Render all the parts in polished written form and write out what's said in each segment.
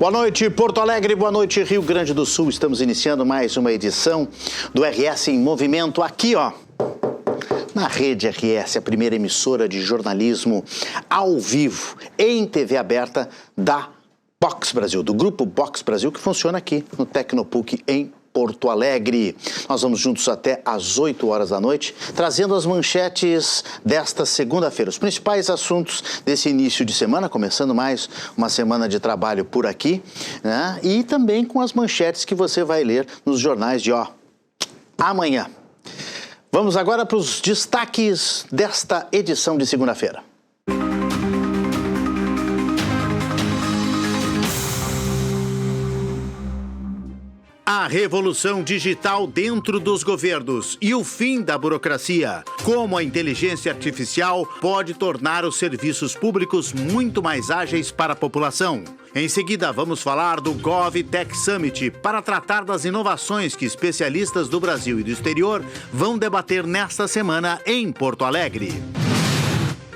Boa noite, Porto Alegre, boa noite, Rio Grande do Sul. Estamos iniciando mais uma edição do RS em Movimento aqui, ó, na Rede RS, a primeira emissora de jornalismo ao vivo em TV aberta da Box Brasil, do Grupo Box Brasil, que funciona aqui no Tecnopuc em Porto Alegre. Nós vamos juntos até às 8 horas da noite, trazendo as manchetes desta segunda-feira, os principais assuntos desse início de semana, começando mais uma semana de trabalho por aqui, né? E também com as manchetes que você vai ler nos jornais de amanhã. Vamos agora para os destaques desta edição de segunda-feira. A revolução digital dentro dos governos e o fim da burocracia. Como a inteligência artificial pode tornar os serviços públicos muito mais ágeis para a população. Em seguida, vamos falar do GovTech Summit para tratar das inovações que especialistas do Brasil e do exterior vão debater nesta semana em Porto Alegre.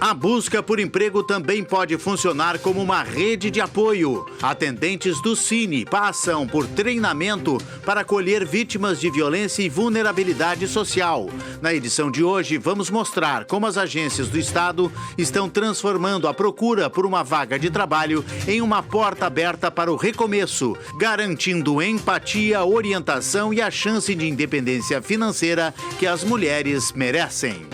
A busca por emprego também pode funcionar como uma rede de apoio. Atendentes do Cine passam por treinamento para acolher vítimas de violência e vulnerabilidade social. Na edição de hoje, vamos mostrar como as agências do Estado estão transformando a procura por uma vaga de trabalho em uma porta aberta para o recomeço, garantindo empatia, orientação e a chance de independência financeira que as mulheres merecem.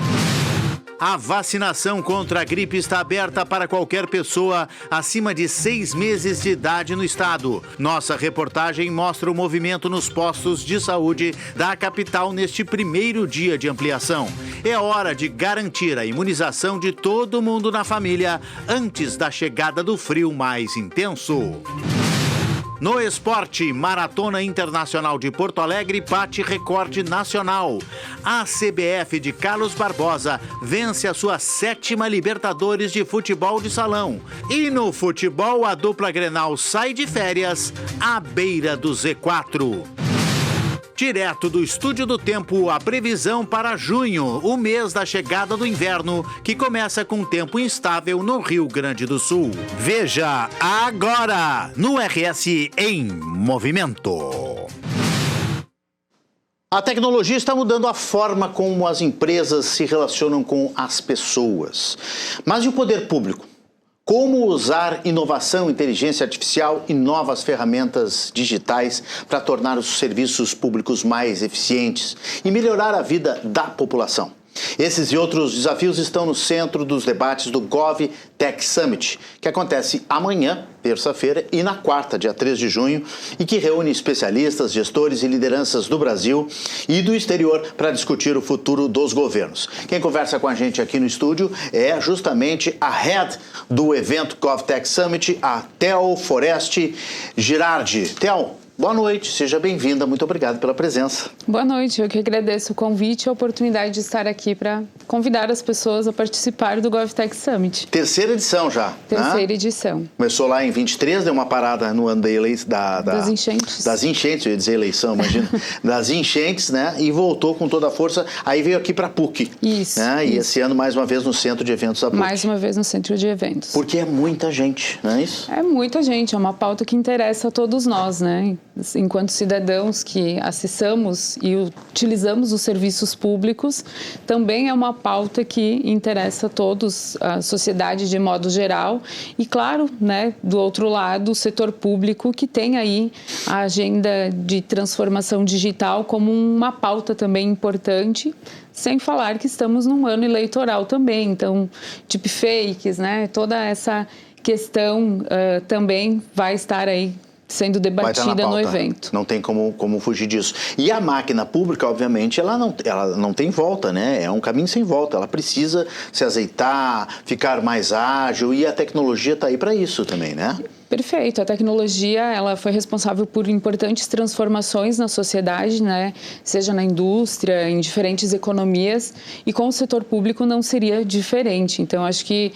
A vacinação contra a gripe está aberta para qualquer pessoa acima de 6 meses de idade no estado. Nossa reportagem mostra o movimento nos postos de saúde da capital neste primeiro dia de ampliação. É hora de garantir a imunização de todo mundo na família antes da chegada do frio mais intenso. No esporte, Maratona Internacional de Porto Alegre bate recorde nacional. A CBF de Carlos Barbosa vence a sua 7ª Libertadores de futebol de salão. E no futebol, a dupla Grenal sai de férias à beira do Z4. Direto do Estúdio do Tempo, a previsão para junho, o mês da chegada do inverno, que começa com tempo instável no Rio Grande do Sul. Veja agora no RS em Movimento. A tecnologia está mudando a forma como as empresas se relacionam com as pessoas. Mas e o poder público? Como usar inovação, inteligência artificial e novas ferramentas digitais para tornar os serviços públicos mais eficientes e melhorar a vida da população? Esses e outros desafios estão no centro dos debates do GovTech Summit, que acontece amanhã, terça-feira, e na quarta, dia 3 de junho, e que reúne especialistas, gestores e lideranças do Brasil e do exterior para discutir o futuro dos governos. Quem conversa com a gente aqui no estúdio é justamente a head do evento GovTech Summit, a Theo Forest Girardi. Theo, boa noite, seja bem-vinda, muito obrigado pela presença. Boa noite, eu que agradeço o convite e a oportunidade de estar aqui para convidar as pessoas a participar do GovTech Summit. Terceira edição já. Terceira edição. Começou lá em 23, deu uma parada no ano das enchentes. Das enchentes, eu ia dizer eleição, imagina. Das enchentes, né? E voltou com toda a força, aí veio aqui para a PUC. Isso. Né? E esse ano, mais uma vez, no Centro de Eventos da PUC. Mais uma vez no Centro de Eventos. Porque é muita gente, não é isso? É muita gente, é uma pauta que interessa a todos nós, né? Enquanto cidadãos que acessamos e utilizamos os serviços públicos, também é uma pauta que interessa a todos, a sociedade de modo geral. E, claro, né, do outro lado, o setor público, que tem aí a agenda de transformação digital como uma pauta também importante, sem falar que estamos num ano eleitoral também. Então, deepfakes, né, toda essa questão também vai estar aí sendo debatida no evento. Não tem como fugir disso. E a máquina pública, obviamente, ela não tem volta, né? É um caminho sem volta. Ela precisa se azeitar, ficar mais ágil, e a tecnologia está aí para isso também, né? Perfeito. A tecnologia, ela foi responsável por importantes transformações na sociedade, né? Seja na indústria, em diferentes economias, e com o setor público não seria diferente. Então, acho que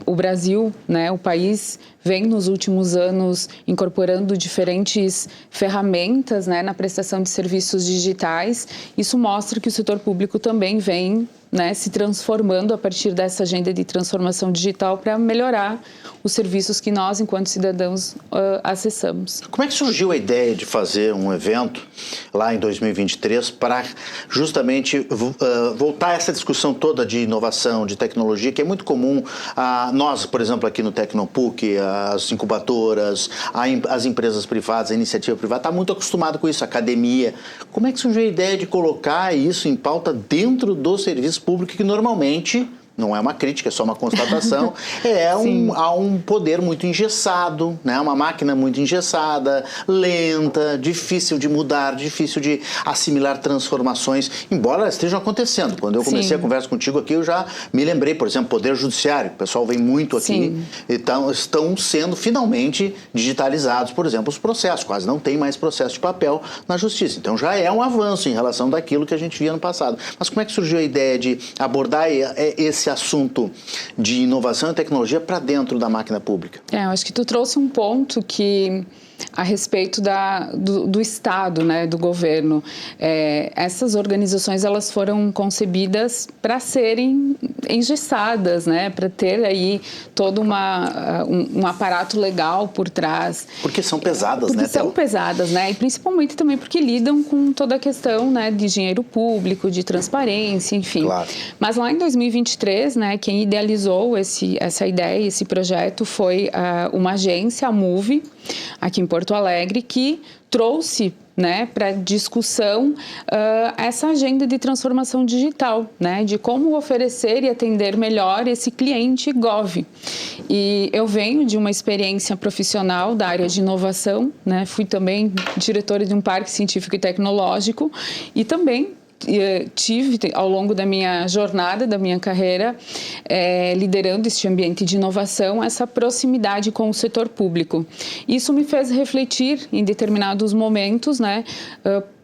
o Brasil, né, o país, vem nos últimos anos incorporando diferentes ferramentas, né, na prestação de serviços digitais. Isso mostra que o setor público também vem né, se transformando a partir dessa agenda de transformação digital para melhorar os serviços que nós, enquanto cidadãos, acessamos. Como é que surgiu a ideia de fazer um evento lá em 2023 para justamente voltar a essa discussão toda de inovação, de tecnologia, que é muito comum nós, por exemplo, aqui no Tecnopuc, as incubadoras, as empresas privadas, a iniciativa privada, está muito acostumado com isso, a academia. Como é que surgiu a ideia de colocar isso em pauta dentro do serviço público, que normalmente... Não é uma crítica, é só uma constatação. Há um poder muito engessado, né? Uma máquina muito engessada, lenta, difícil de mudar, difícil de assimilar transformações, embora estejam acontecendo. Quando eu comecei a conversa contigo aqui, eu já me lembrei, por exemplo, Poder Judiciário. O pessoal vem muito aqui. Então, estão sendo finalmente digitalizados, por exemplo, os processos. Quase não tem mais processo de papel na Justiça. Então, já é um avanço em relação daquilo que a gente via no passado. Mas como é que surgiu a ideia de abordar esse assunto de inovação e tecnologia para dentro da máquina pública? Eu acho que tu trouxe um ponto que a respeito do Estado, né, do governo. Essas organizações, elas foram concebidas para serem engessadas, né, para ter aí todo um aparato legal por trás. Porque são pesadas, né? Porque são pesadas, né, e principalmente também porque lidam com toda a questão, né, de dinheiro público, de transparência, enfim. Claro. Mas lá em 2023, né, quem idealizou essa ideia, esse projeto foi uma agência, a Move, aqui em Porto Alegre, que trouxe, né, para discussão essa agenda de transformação digital, né, de como oferecer e atender melhor esse cliente Gov. E eu venho de uma experiência profissional da área de inovação, né, fui também diretora de um parque científico e tecnológico e também tive, ao longo da minha jornada, da minha carreira, liderando este ambiente de inovação, essa proximidade com o setor público. Isso me fez refletir em determinados momentos, né,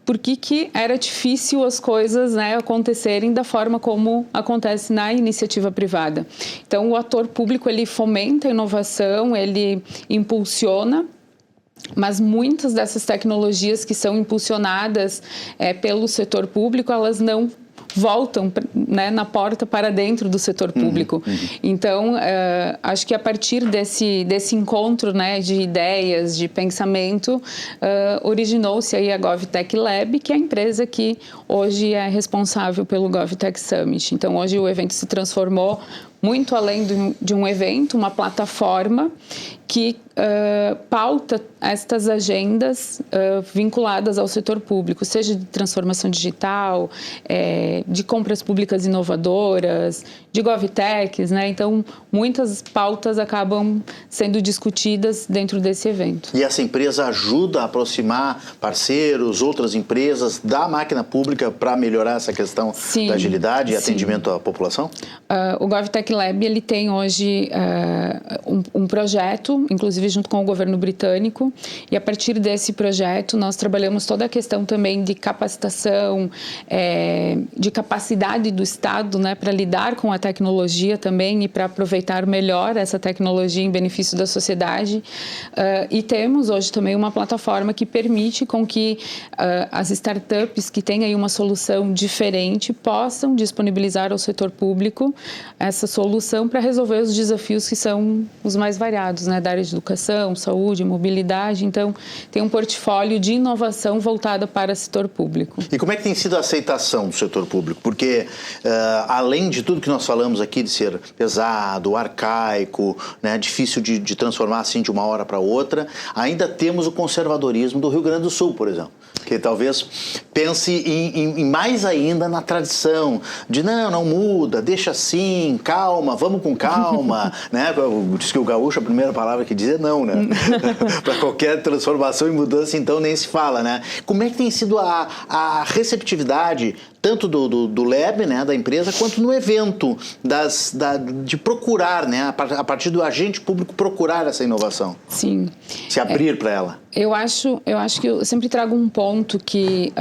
por que era difícil as coisas, né, acontecerem da forma como acontece na iniciativa privada. Então, o ator público, ele fomenta a inovação, ele impulsiona, mas muitas dessas tecnologias que são impulsionadas pelo setor público, elas não voltam, né, na porta para dentro do setor público. Então, acho que a partir desse encontro, né, de ideias, de pensamento, originou-se aí a GovTech Lab, que é a empresa que hoje é responsável pelo GovTech Summit. Então, hoje o evento se transformou muito além de um evento, uma plataforma que pauta estas agendas vinculadas ao setor público, seja de transformação digital, de compras públicas inovadoras, de GovTechs, né? Então, muitas pautas acabam sendo discutidas dentro desse evento. E essa empresa ajuda a aproximar parceiros, outras empresas da máquina pública para melhorar essa questão da agilidade e atendimento à população? O GovTech Lab, ele tem hoje um projeto, inclusive junto com o governo britânico, e a partir desse projeto nós trabalhamos toda a questão também de capacitação, de capacidade do Estado, né, para lidar com a tecnologia também e para aproveitar melhor essa tecnologia em benefício da sociedade. E temos hoje também uma plataforma que permite com que as startups que têm aí uma solução diferente possam disponibilizar ao setor público essa solução para resolver os desafios que são os mais variados, né, da área de educação, saúde, mobilidade. Então, tem um portfólio de inovação voltada para o setor público. E como é que tem sido a aceitação do setor público? Porque, além de tudo que nós falamos aqui, de ser pesado, arcaico, né, difícil de transformar assim de uma hora para outra, ainda temos o conservadorismo do Rio Grande do Sul, por exemplo, que talvez pense em mais ainda na tradição de não muda, deixa assim, calma, vamos com calma, né? Diz que o gaúcho, a primeira palavra que diz é não, né? Para qualquer transformação e mudança, então nem se fala, né? Como é que tem sido a receptividade tanto do Lab, né, da empresa, quanto no evento de procurar, né, a partir do agente público procurar essa inovação? Sim. Se abrir para ela. Eu acho que eu sempre trago um ponto que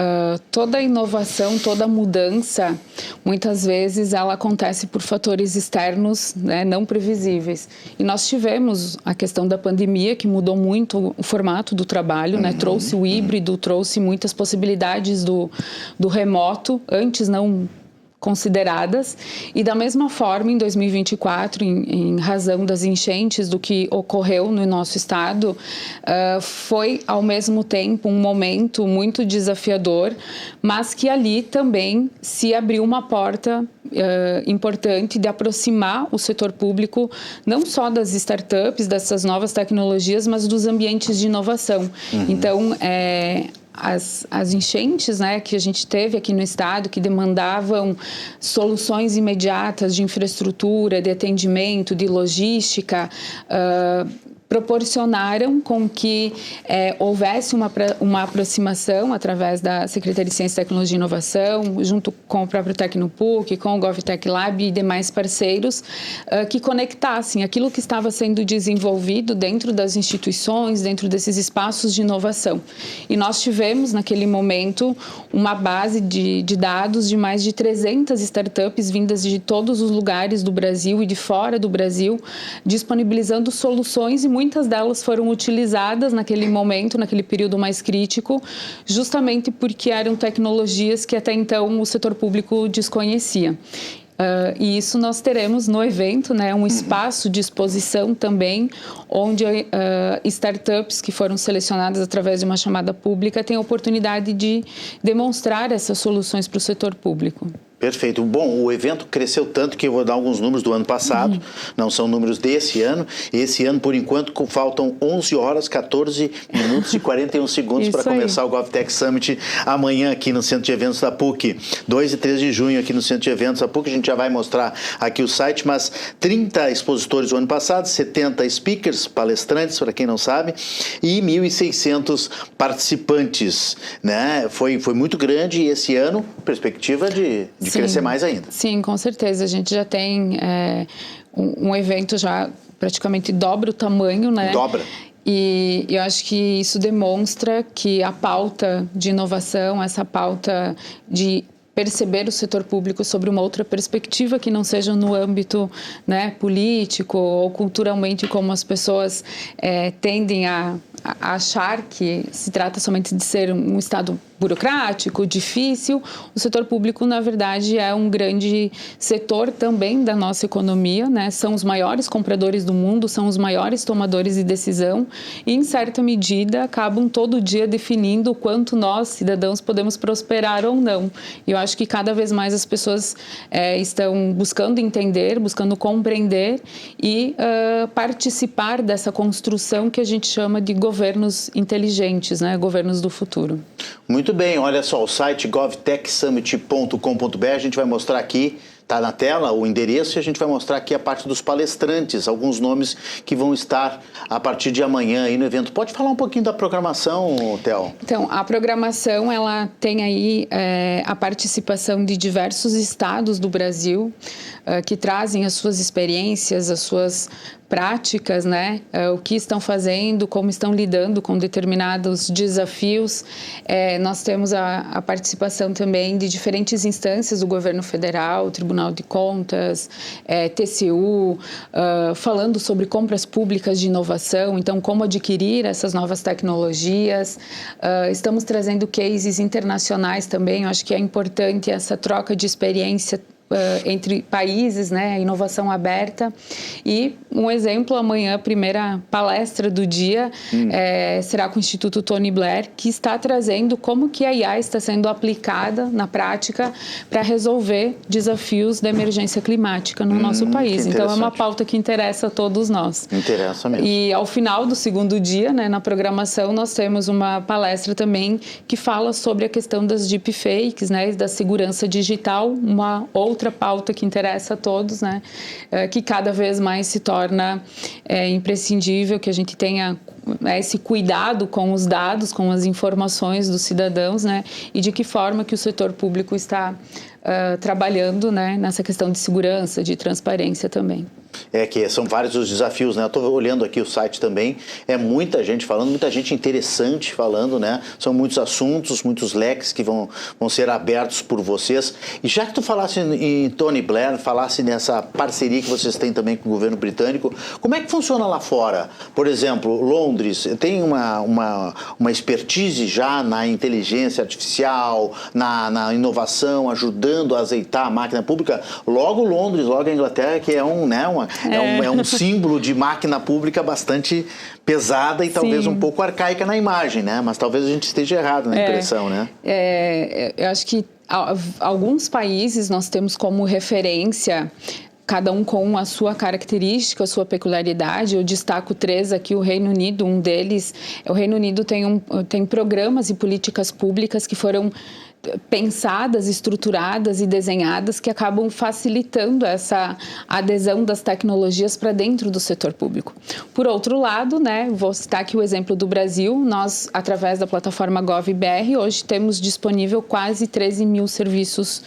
toda inovação, toda mudança, muitas vezes ela acontece por fatores externos, né, não previsíveis. E nós tivemos a questão da pandemia, que mudou muito o formato do trabalho, né, trouxe o híbrido, trouxe muitas possibilidades do remoto. Antes não consideradas, e da mesma forma em 2024, em razão das enchentes do que ocorreu no nosso estado, foi ao mesmo tempo um momento muito desafiador, mas que ali também se abriu uma porta importante de aproximar o setor público não só das startups, dessas novas tecnologias, mas dos ambientes de inovação. Então, as enchentes, né, que a gente teve aqui no estado, que demandavam soluções imediatas de infraestrutura, de atendimento, de logística, proporcionaram com que houvesse uma aproximação através da Secretaria de Ciência, Tecnologia e Inovação, junto com o próprio Tecnopuc, com o GovTech Lab e demais parceiros, que conectassem aquilo que estava sendo desenvolvido dentro das instituições, dentro desses espaços de inovação. E nós tivemos, naquele momento, uma base de dados de mais de 300 startups vindas de todos os lugares do Brasil e de fora do Brasil, disponibilizando soluções, e muitas delas foram utilizadas naquele momento, naquele período mais crítico, justamente porque eram tecnologias que até então o setor público desconhecia. E isso nós teremos no evento, né, um espaço de exposição também, onde startups que foram selecionadas através de uma chamada pública têm a oportunidade de demonstrar essas soluções para o setor público. Perfeito. Bom, o evento cresceu tanto que eu vou dar alguns números do ano passado, não são números desse ano. Esse ano, por enquanto, faltam 11 horas, 14 minutos e 41 segundos para começar o GovTech Summit amanhã aqui no Centro de Eventos da PUC. 2 e 3 de junho aqui no Centro de Eventos da PUC. A gente já vai mostrar aqui o site, mas 30 expositores do ano passado, 70 speakers, palestrantes, para quem não sabe, e 1.600 participantes, né? Foi muito grande, e esse ano, perspectiva de crescer mais ainda. Sim, com certeza. A gente já tem um evento já praticamente dobra o tamanho, né? Dobra. E eu acho que isso demonstra que a pauta de inovação, essa pauta de perceber o setor público sobre uma outra perspectiva que não seja no âmbito, né, político ou culturalmente, como as pessoas tendem a achar que se trata somente de ser um Estado burocrático, difícil. O setor público, na verdade, é um grande setor também da nossa economia, né? São os maiores compradores do mundo, são os maiores tomadores de decisão e, em certa medida, acabam todo dia definindo o quanto nós, cidadãos, podemos prosperar ou não. E eu acho que cada vez mais as pessoas estão buscando entender, buscando compreender e participar dessa construção que a gente chama de governos inteligentes, né? Governos do futuro. Muito bem, olha só, o site govtechsummit.com.br, a gente vai mostrar aqui, está na tela o endereço, e a gente vai mostrar aqui a parte dos palestrantes, alguns nomes que vão estar a partir de amanhã aí no evento. Pode falar um pouquinho da programação, Theo? Então, a programação, ela tem aí a participação de diversos estados do Brasil que trazem as suas experiências, as suas práticas, né? O que estão fazendo, como estão lidando com determinados desafios. Nós temos a participação também de diferentes instâncias do governo federal, Tribunal de Contas, TCU, falando sobre compras públicas de inovação, então como adquirir essas novas tecnologias. Estamos trazendo cases internacionais também, eu acho que é importante essa troca de experiência entre países, né, inovação aberta. E um exemplo, amanhã, a primeira palestra do dia será com o Instituto Tony Blair, que está trazendo como que a IA está sendo aplicada na prática para resolver desafios da emergência climática no nosso país. Então, é uma pauta que interessa a todos nós. Interessa mesmo. E ao final do segundo dia, né, na programação, nós temos uma palestra também que fala sobre a questão das deepfakes, né, da segurança digital, uma outra pauta que interessa a todos, né? Que cada vez mais se torna imprescindível que a gente tenha esse cuidado com os dados, com as informações dos cidadãos, né? E de que forma que o setor público está trabalhando, né, nessa questão de segurança, de transparência também. Que são vários os desafios, né? Eu estou olhando aqui o site também, é muita gente falando, muita gente interessante falando, né? São muitos assuntos, muitos leques que vão ser abertos por vocês. E já que tu falasse em Tony Blair, falasse nessa parceria que vocês têm também com o governo britânico, como é que funciona lá fora? Por exemplo, Londres tem uma expertise já na inteligência artificial, na inovação, ajudando a azeitar a máquina pública. Logo Londres, logo a Inglaterra, que é um símbolo de máquina pública bastante pesada e talvez um pouco arcaica na imagem, né? Mas talvez a gente esteja errado na impressão, né? Eu acho que alguns países nós temos como referência, cada um com a sua característica, a sua peculiaridade. Eu destaco 3 aqui, o Reino Unido, um deles. O Reino Unido tem programas e políticas públicas que foram pensadas, estruturadas e desenhadas que acabam facilitando essa adesão das tecnologias para dentro do setor público. Por outro lado, né, vou citar aqui o exemplo do Brasil. Nós, através da plataforma GovBR, hoje temos disponível quase 13 mil serviços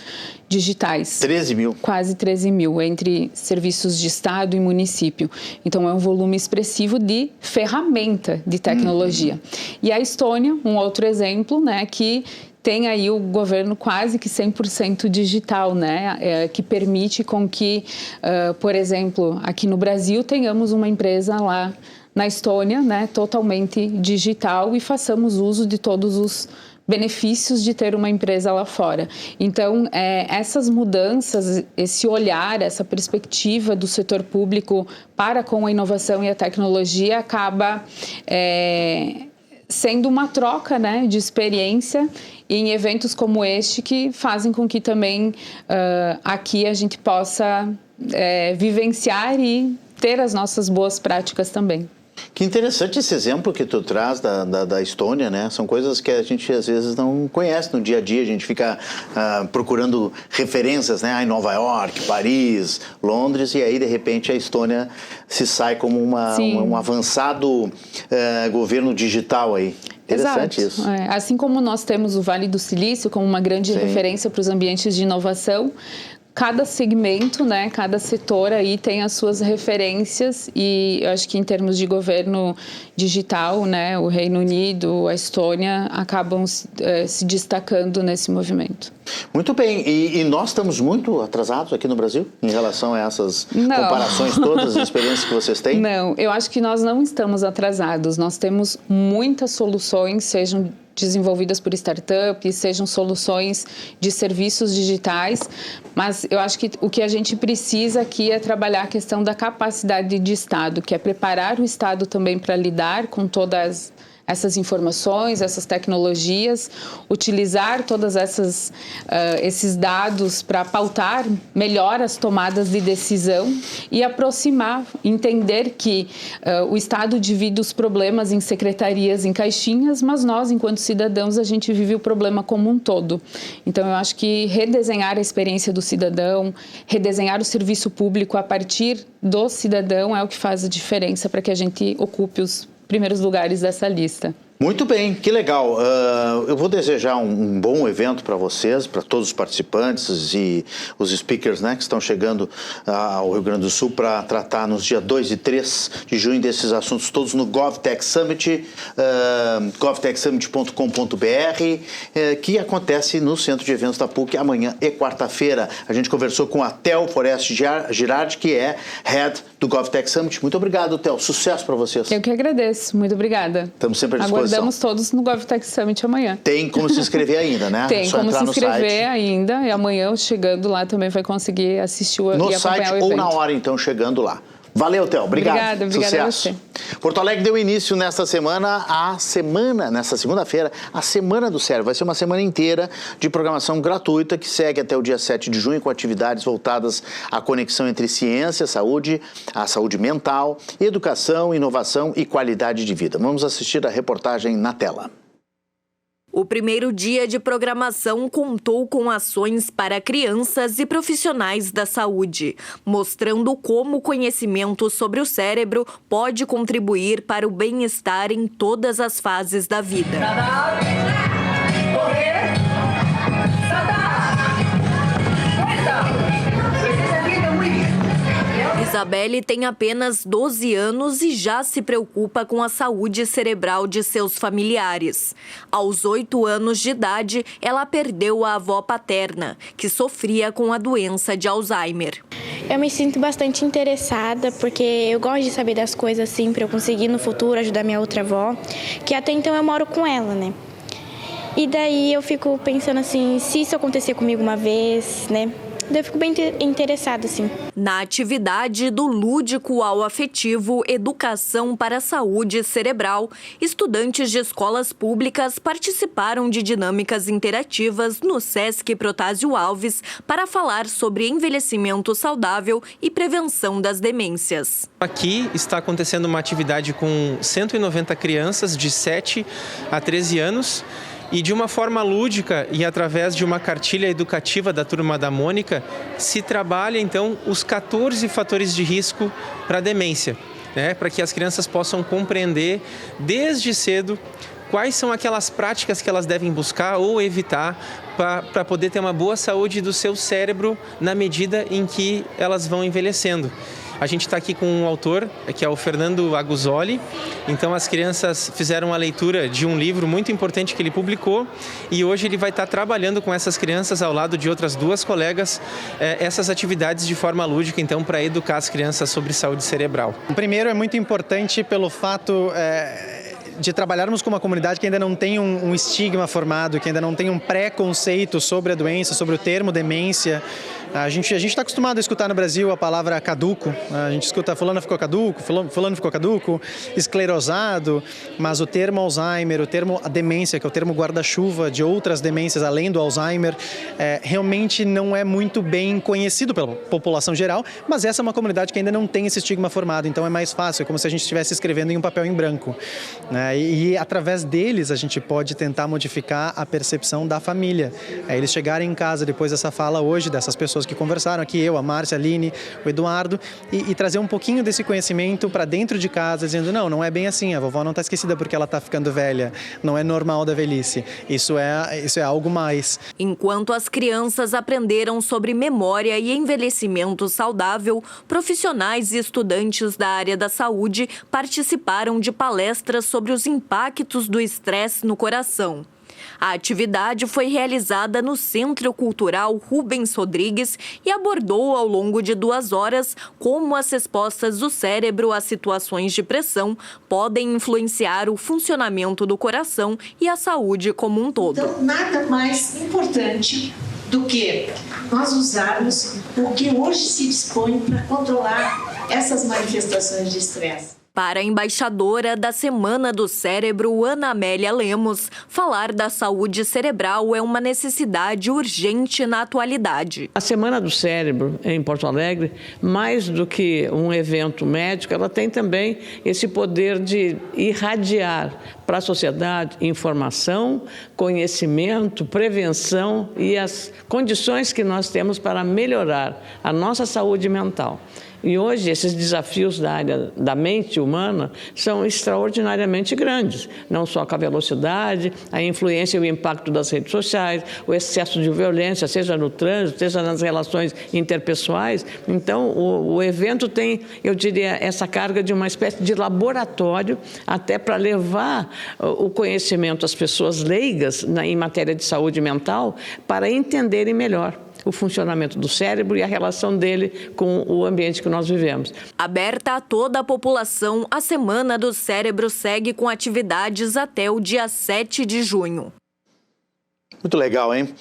digitais. 13 mil? Quase 13 mil, entre serviços de Estado e município. Então, é um volume expressivo de ferramenta de tecnologia. E a Estônia, um outro exemplo, né, que tem aí o governo quase que 100% digital, né? Que permite com que, por exemplo, aqui no Brasil, tenhamos uma empresa lá na Estônia, né, totalmente digital, e façamos uso de todos os benefícios de ter uma empresa lá fora. Então, essas mudanças, esse olhar, essa perspectiva do setor público para com a inovação e a tecnologia acaba sendo uma troca, né, de experiência em eventos como este, que fazem com que também aqui a gente possa vivenciar e ter as nossas boas práticas também. Que interessante esse exemplo que tu traz da Estônia, né? São coisas que a gente às vezes não conhece no dia a dia. A gente fica procurando referências, né? Em Nova York, Paris, Londres, e aí de repente a Estônia se sai como um avançado governo digital aí. Interessante. Exato. Isso. Assim como nós temos o Vale do Silício como uma grande referência para os ambientes de inovação, cada segmento, né, cada setor aí tem as suas referências, e eu acho que em termos de governo digital, né, o Reino Unido, a Estônia acabam se destacando nesse movimento. Muito bem. E nós estamos muito atrasados aqui no Brasil em relação a essas comparações todas, as experiências que vocês têm? Não, eu acho que nós não estamos atrasados. Nós temos muitas soluções, sejam desenvolvidas por startups, sejam soluções de serviços digitais, mas eu acho que o que a gente precisa aqui é trabalhar a questão da capacidade de Estado, que é preparar o Estado também para lidar com todas essas informações, essas tecnologias, utilizar todas esses dados para pautar melhor as tomadas de decisão e aproximar, entender que o Estado divide os problemas em secretarias, em caixinhas, mas nós, enquanto cidadãos, a gente vive o problema como um todo. Então, eu acho que redesenhar a experiência do cidadão, redesenhar o serviço público a partir do cidadão é o que faz a diferença para que a gente ocupe os primeiros lugares dessa lista. Muito bem, que legal. Eu vou desejar um bom evento para vocês, para todos os participantes e os speakers, né, que estão chegando ao Rio Grande do Sul para tratar nos dias 2 e 3 de junho desses assuntos todos no GovTech Summit, govtechsummit.com.br, que acontece no Centro de Eventos da PUC amanhã e quarta-feira. A gente conversou com a Theo Forest Girardi, que é Head do GovTech Summit. Muito obrigado, Theo. Sucesso para vocês. Eu que agradeço. Muito obrigada. Estamos sempre à disposição. Aguardamos todos no GovTech Summit amanhã. Tem como se inscrever ainda, né? Tem como se inscrever ainda, e amanhã, chegando lá, também vai conseguir assistir e acompanhar o evento. No site ou na hora, então, chegando lá. Valeu, Theo. Obrigado. Obrigada a você. Porto Alegre deu início nesta semana, nesta segunda-feira, a Semana do Cérebro. Vai ser uma semana inteira de programação gratuita que segue até o dia 7 de junho com atividades voltadas à conexão entre ciência, saúde, a saúde mental, educação, inovação e qualidade de vida. Vamos assistir a reportagem na tela. O primeiro dia de programação contou com ações para crianças e profissionais da saúde, mostrando como o conhecimento sobre o cérebro pode contribuir para o bem-estar em todas as fases da vida. Isabelle tem apenas 12 anos e já se preocupa com a saúde cerebral de seus familiares. Aos 8 anos de idade, ela perdeu a avó paterna, que sofria com a doença de Alzheimer. Eu me sinto bastante interessada, porque eu gosto de saber das coisas assim, para eu conseguir no futuro ajudar minha outra avó, que até então eu moro com ela, né? E daí eu fico pensando assim, se isso acontecer comigo uma vez, né? Eu fico bem interessada, assim. Na atividade do lúdico ao afetivo Educação para a Saúde Cerebral, estudantes de escolas públicas participaram de dinâmicas interativas no Sesc Protásio Alves para falar sobre envelhecimento saudável e prevenção das demências. Aqui está acontecendo uma atividade com 190 crianças de 7 a 13 anos. E de uma forma lúdica e através de uma cartilha educativa da Turma da Mônica, se trabalha então os 14 fatores de risco para a demência, né? Para que as crianças possam compreender desde cedo quais são aquelas práticas que elas devem buscar ou evitar para poder ter uma boa saúde do seu cérebro na medida em que elas vão envelhecendo. A gente está aqui com um autor, que é o Fernando Aguzoli. Então, as crianças fizeram a leitura de um livro muito importante que ele publicou e hoje ele vai estar trabalhando com essas crianças ao lado de outras 2 colegas essas atividades de forma lúdica, então, para educar as crianças sobre saúde cerebral. Primeiro, é muito importante pelo fato de trabalharmos com uma comunidade que ainda não tem um estigma formado, que ainda não tem um preconceito sobre a doença, sobre o termo demência. A gente está acostumado a escutar no Brasil a palavra caduco, a gente escuta fulano ficou caduco, fulano ficou caduco, esclerosado, mas o termo Alzheimer, o termo demência, que é o termo guarda-chuva de outras demências além do Alzheimer, realmente não é muito bem conhecido pela população geral, mas essa é uma comunidade que ainda não tem esse estigma formado, então é mais fácil, é como se a gente estivesse escrevendo em um papel em branco, né? E através deles a gente pode tentar modificar a percepção da família. Eles chegarem em casa depois dessa fala hoje, dessas pessoas que conversaram aqui, eu, a Márcia, a Aline, o Eduardo, e trazer um pouquinho desse conhecimento para dentro de casa, dizendo, não é bem assim, a vovó não está esquecida porque ela está ficando velha, não é normal da velhice, isso é algo mais. Enquanto as crianças aprenderam sobre memória e envelhecimento saudável, profissionais e estudantes da área da saúde participaram de palestras sobre os impactos do estresse no coração. A atividade foi realizada no Centro Cultural Rubens Rodrigues e abordou ao longo de 2 horas como as respostas do cérebro a situações de pressão podem influenciar o funcionamento do coração e a saúde como um todo. Então, nada mais importante do que nós usarmos o que hoje se dispõe para controlar essas manifestações de estresse. Para a embaixadora da Semana do Cérebro, Ana Amélia Lemos, falar da saúde cerebral é uma necessidade urgente na atualidade. A Semana do Cérebro em Porto Alegre, mais do que um evento médico, ela tem também esse poder de irradiar para a sociedade informação, conhecimento, prevenção e as condições que nós temos para melhorar a nossa saúde mental. E hoje esses desafios da área da mente humana são extraordinariamente grandes, não só com a velocidade, a influência e o impacto das redes sociais, o excesso de violência, seja no trânsito, seja nas relações interpessoais. Então, o evento tem, eu diria, essa carga de uma espécie de laboratório até para levar o conhecimento às pessoas leigas em matéria de saúde mental para entenderem melhor o funcionamento do cérebro e a relação dele com o ambiente que nós vivemos. Aberta a toda a população, a Semana do Cérebro segue com atividades até o dia 7 de junho. Muito legal, hein?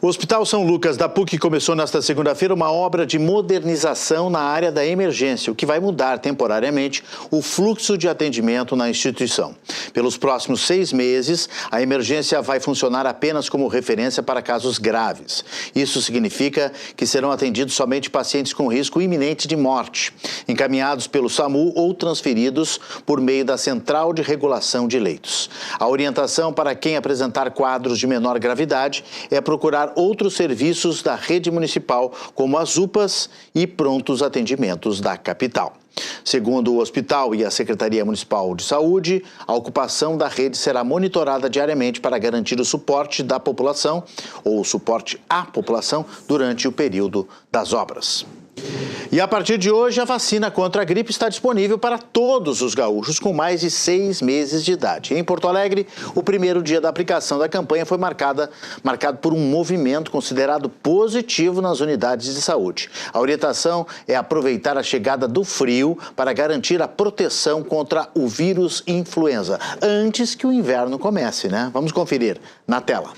O Hospital São Lucas da PUC começou nesta segunda-feira uma obra de modernização na área da emergência, o que vai mudar temporariamente o fluxo de atendimento na instituição. Pelos próximos 6 meses, a emergência vai funcionar apenas como referência para casos graves. Isso significa que serão atendidos somente pacientes com risco iminente de morte, encaminhados pelo SAMU ou transferidos por meio da Central de Regulação de Leitos. A orientação para quem apresentar quadros de menor gravidade é procurar outros serviços da rede municipal, como as UPAs e prontos atendimentos da capital. Segundo o hospital e a Secretaria Municipal de Saúde, a ocupação da rede será monitorada diariamente para garantir o suporte da população ou o suporte à população durante o período das obras. E a partir de hoje, a vacina contra a gripe está disponível para todos os gaúchos com mais de 6 meses de idade. Em Porto Alegre, o primeiro dia da aplicação da campanha foi marcado por um movimento considerado positivo nas unidades de saúde. A orientação é aproveitar a chegada do frio para garantir a proteção contra o vírus influenza, antes que o inverno comece, né? Vamos conferir na tela.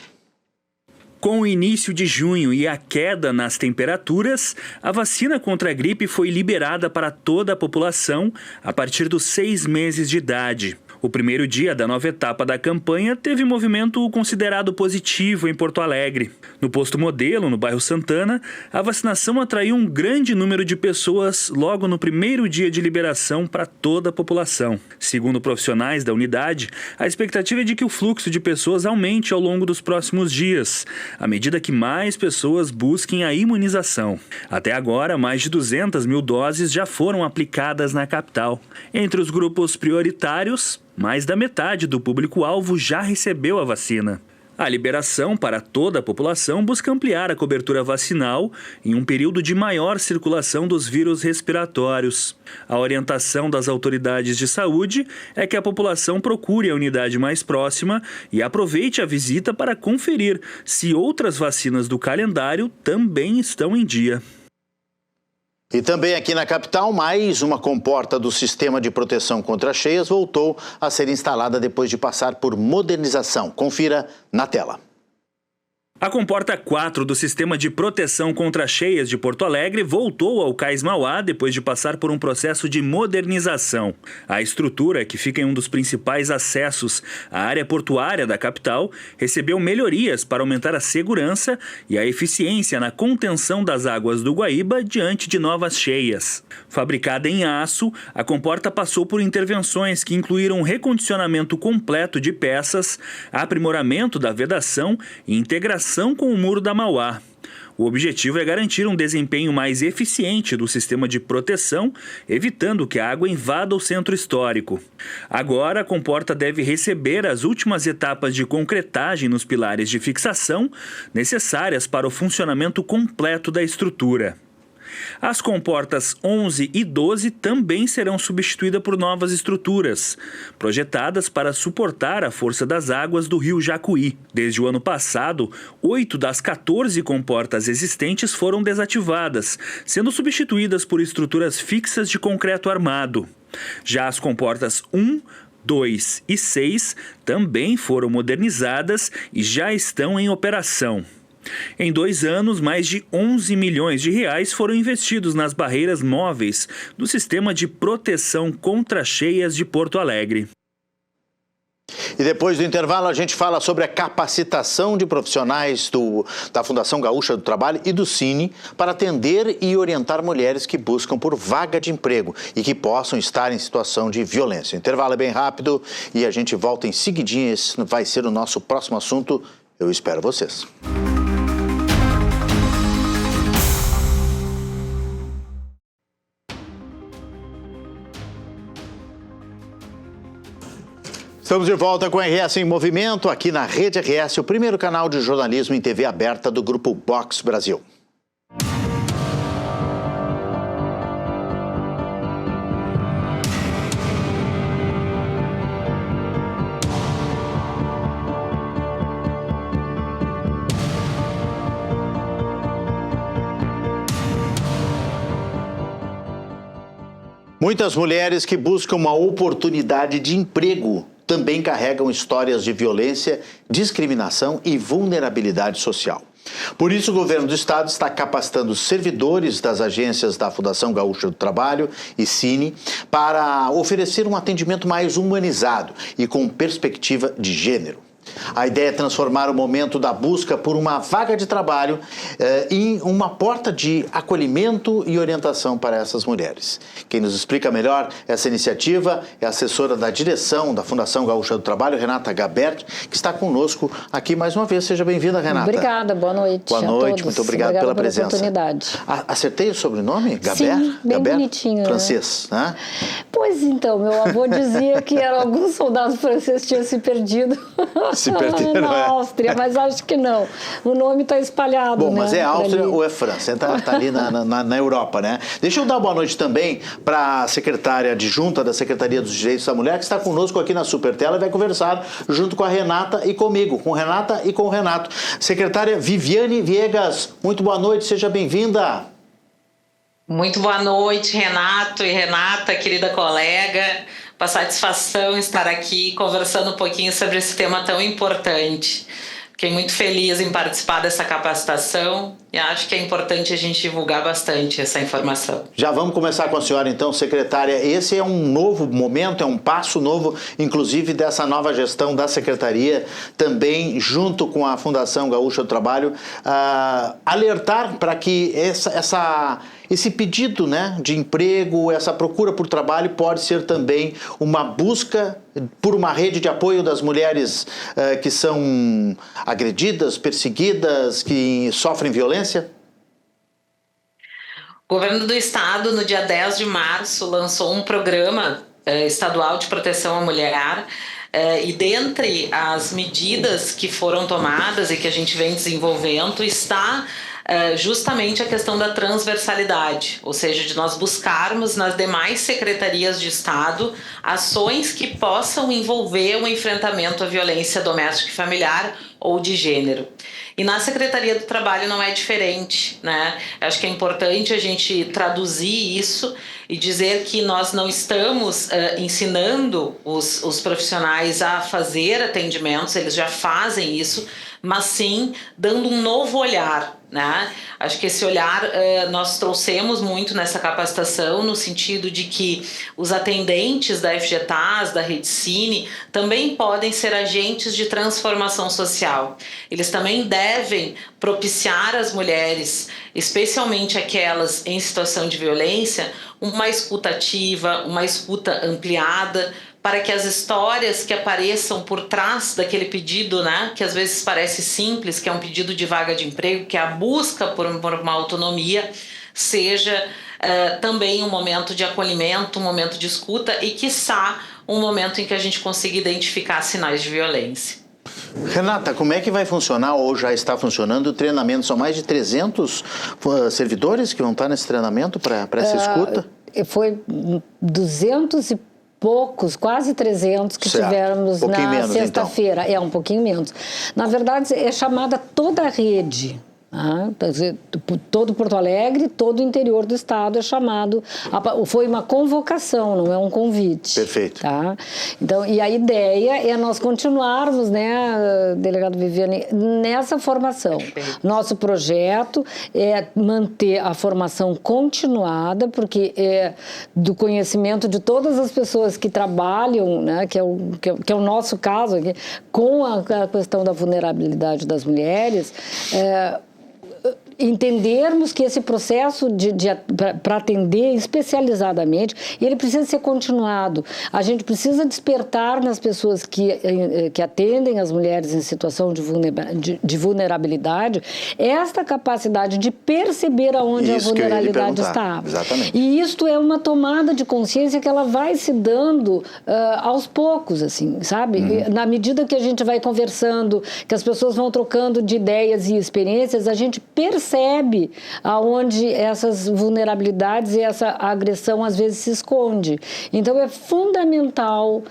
Com o início de junho e a queda nas temperaturas, a vacina contra a gripe foi liberada para toda a população a partir dos 6 meses de idade. O primeiro dia da nova etapa da campanha teve movimento considerado positivo em Porto Alegre. No posto Modelo, no bairro Santana, a vacinação atraiu um grande número de pessoas logo no primeiro dia de liberação para toda a população. Segundo profissionais da unidade, a expectativa é de que o fluxo de pessoas aumente ao longo dos próximos dias, à medida que mais pessoas busquem a imunização. Até agora, mais de 200 mil doses já foram aplicadas na capital. Entre os grupos prioritários, mais da metade do público-alvo já recebeu a vacina. A liberação para toda a população busca ampliar a cobertura vacinal em um período de maior circulação dos vírus respiratórios. A orientação das autoridades de saúde é que a população procure a unidade mais próxima e aproveite a visita para conferir se outras vacinas do calendário também estão em dia. E também aqui na capital, mais uma comporta do sistema de proteção contra cheias voltou a ser instalada depois de passar por modernização. Confira na tela. A comporta 4 do Sistema de Proteção contra Cheias de Porto Alegre voltou ao Cais Mauá depois de passar por um processo de modernização. A estrutura, que fica em um dos principais acessos à área portuária da capital, recebeu melhorias para aumentar a segurança e a eficiência na contenção das águas do Guaíba diante de novas cheias. Fabricada em aço, a comporta passou por intervenções que incluíram recondicionamento completo de peças, aprimoramento da vedação e integração com o muro da Mauá. O objetivo é garantir um desempenho mais eficiente do sistema de proteção, evitando que a água invada o centro histórico. Agora, a comporta deve receber as últimas etapas de concretagem nos pilares de fixação necessárias para o funcionamento completo da estrutura. As comportas 11 e 12 também serão substituídas por novas estruturas, projetadas para suportar a força das águas do rio Jacuí. Desde o ano passado, 8 das 14 comportas existentes foram desativadas, sendo substituídas por estruturas fixas de concreto armado. Já as comportas 1, 2 e 6 também foram modernizadas e já estão em operação. Em 2 anos, mais de 11 milhões de reais foram investidos nas barreiras móveis do Sistema de Proteção contra Cheias de Porto Alegre. E depois do intervalo a gente fala sobre a capacitação de profissionais da Fundação Gaúcha do Trabalho e do Cine para atender e orientar mulheres que buscam por vaga de emprego e que possam estar em situação de violência. O intervalo é bem rápido e a gente volta em seguidinha. Esse vai ser o nosso próximo assunto. Eu espero vocês. Estamos de volta com a RS em Movimento, aqui na Rede RS, o primeiro canal de jornalismo em TV aberta do Grupo Box Brasil. Muitas mulheres que buscam uma oportunidade de emprego também carregam histórias de violência, discriminação e vulnerabilidade social. Por isso, o governo do estado está capacitando servidores das agências da Fundação Gaúcha do Trabalho e Cine para oferecer um atendimento mais humanizado e com perspectiva de gênero. A ideia é transformar o momento da busca por uma vaga de trabalho em uma porta de acolhimento e orientação para essas mulheres. Quem nos explica melhor essa iniciativa é a assessora da direção da Fundação Gaúcha do Trabalho, Renata Gabert, que está conosco aqui mais uma vez. Seja bem-vinda, Renata. Obrigada, boa noite. Boa noite, muito obrigado pela presença. Oportunidade. Acertei o sobrenome? Gabert? Sim, bem Gabert? bonitinho. Francês, né? Pois então, meu avô dizia que alguns soldados franceses tinham se perdido na Áustria, mas acho que não. O nome está espalhado. Bom, mas é Áustria ali. ou é França? Está ali na Europa, né? Deixa eu dar boa noite também para a secretária adjunta da Secretaria dos Direitos da Mulher, que está conosco aqui na Supertela e vai conversar junto com a Renata e comigo, com Renata e com o Renato. Secretária Viviane Viegas, muito boa noite, seja bem-vinda. Muito boa noite, Renato e Renata, querida colega. Uma satisfação estar aqui conversando um pouquinho sobre esse tema tão importante. Fiquei muito feliz em participar dessa capacitação e acho que é importante a gente divulgar bastante essa informação. Já vamos começar com a senhora então, secretária. Esse é um novo momento, é um passo novo, inclusive dessa nova gestão da Secretaria, também junto com a Fundação Gaúcha do Trabalho, alertar para que esse pedido, né, de emprego, essa procura por trabalho pode ser também uma busca por uma rede de apoio das mulheres que são agredidas, perseguidas, que sofrem violência? O governo do estado, no dia 10 de março, lançou um programa estadual de proteção à mulher e dentre as medidas que foram tomadas e que a gente vem desenvolvendo está justamente a questão da transversalidade, ou seja, de nós buscarmos nas demais secretarias de Estado ações que possam envolver o enfrentamento à violência doméstica e familiar ou de gênero. E na Secretaria do Trabalho não é diferente, né? Acho que é importante a gente traduzir isso e dizer que nós não estamos ensinando os profissionais a fazer atendimentos, eles já fazem isso, mas sim dando um novo olhar, né? Acho que esse olhar nós trouxemos muito nessa capacitação, no sentido de que os atendentes da FGTAS, da Rede Cine, também podem ser agentes de transformação social. Eles também devem propiciar às mulheres, especialmente aquelas em situação de violência, uma escuta ativa, uma escuta ampliada, para que as histórias que apareçam por trás daquele pedido, né, que às vezes parece simples, que é um pedido de vaga de emprego, que é a busca por uma autonomia, seja também um momento de acolhimento, um momento de escuta e, quiçá, um momento em que a gente consiga identificar sinais de violência. Renata, como é que vai funcionar ou já está funcionando o treinamento? São mais de 300 servidores que vão estar nesse treinamento para essa escuta? Foi 200 e poucos, quase 300 que tivemos na sexta-feira. Então. Um pouquinho menos. Na verdade, é chamada toda a rede. Todo Porto Alegre, todo o interior do estado é chamado, foi uma convocação, não é um convite. Perfeito. Tá? Então, e a ideia é nós continuarmos, né, delegado Viviane, nessa formação. Perfeito. Nosso projeto é manter a formação continuada, porque é do conhecimento de todas as pessoas que trabalham, né, que é o nosso caso aqui, com a questão da vulnerabilidade das mulheres, entendermos que esse processo para atender especializadamente, ele precisa ser continuado. A gente precisa despertar nas pessoas que atendem as mulheres em situação de vulnerabilidade esta capacidade de perceber aonde a vulnerabilidade está. Exatamente. E isto é uma tomada de consciência que ela vai se dando aos poucos, assim, sabe? Na medida que a gente vai conversando, que as pessoas vão trocando de ideias e experiências, a gente percebe aonde essas vulnerabilidades e essa agressão às vezes se esconde. Então é fundamental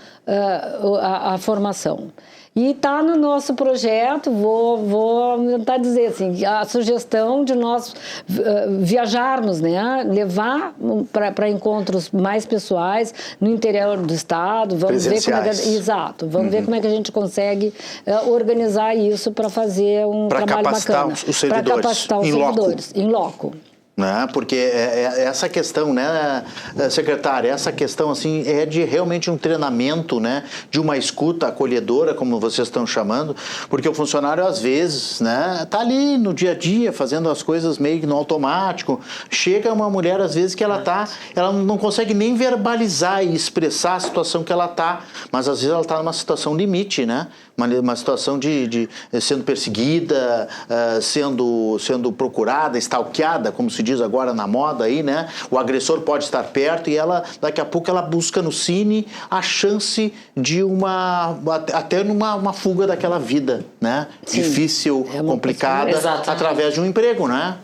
a formação. E está no nosso projeto, vou tentar dizer assim, a sugestão de nós viajarmos, né? Levar para encontros mais pessoais no interior do estado. Vamos ver como vamos ver como é que a gente consegue organizar isso para fazer um trabalho bacana. Para capacitar os servidores em loco. Né? Porque essa questão, né, secretária, essa questão assim é de realmente um treinamento, né, de uma escuta acolhedora, como vocês estão chamando, porque o funcionário às vezes, né, tá ali no dia a dia fazendo as coisas meio que no automático. Chega uma mulher às vezes que ela não consegue nem verbalizar e expressar a situação que ela tá, mas às vezes ela tá numa situação limite, né? Uma situação de sendo perseguida, sendo procurada, stalkeada, como se diz agora na moda aí, né? O agressor pode estar perto e daqui a pouco ela busca no Cine a chance de até numa fuga daquela vida, né? Sim. Difícil, complicada, através de um emprego, né?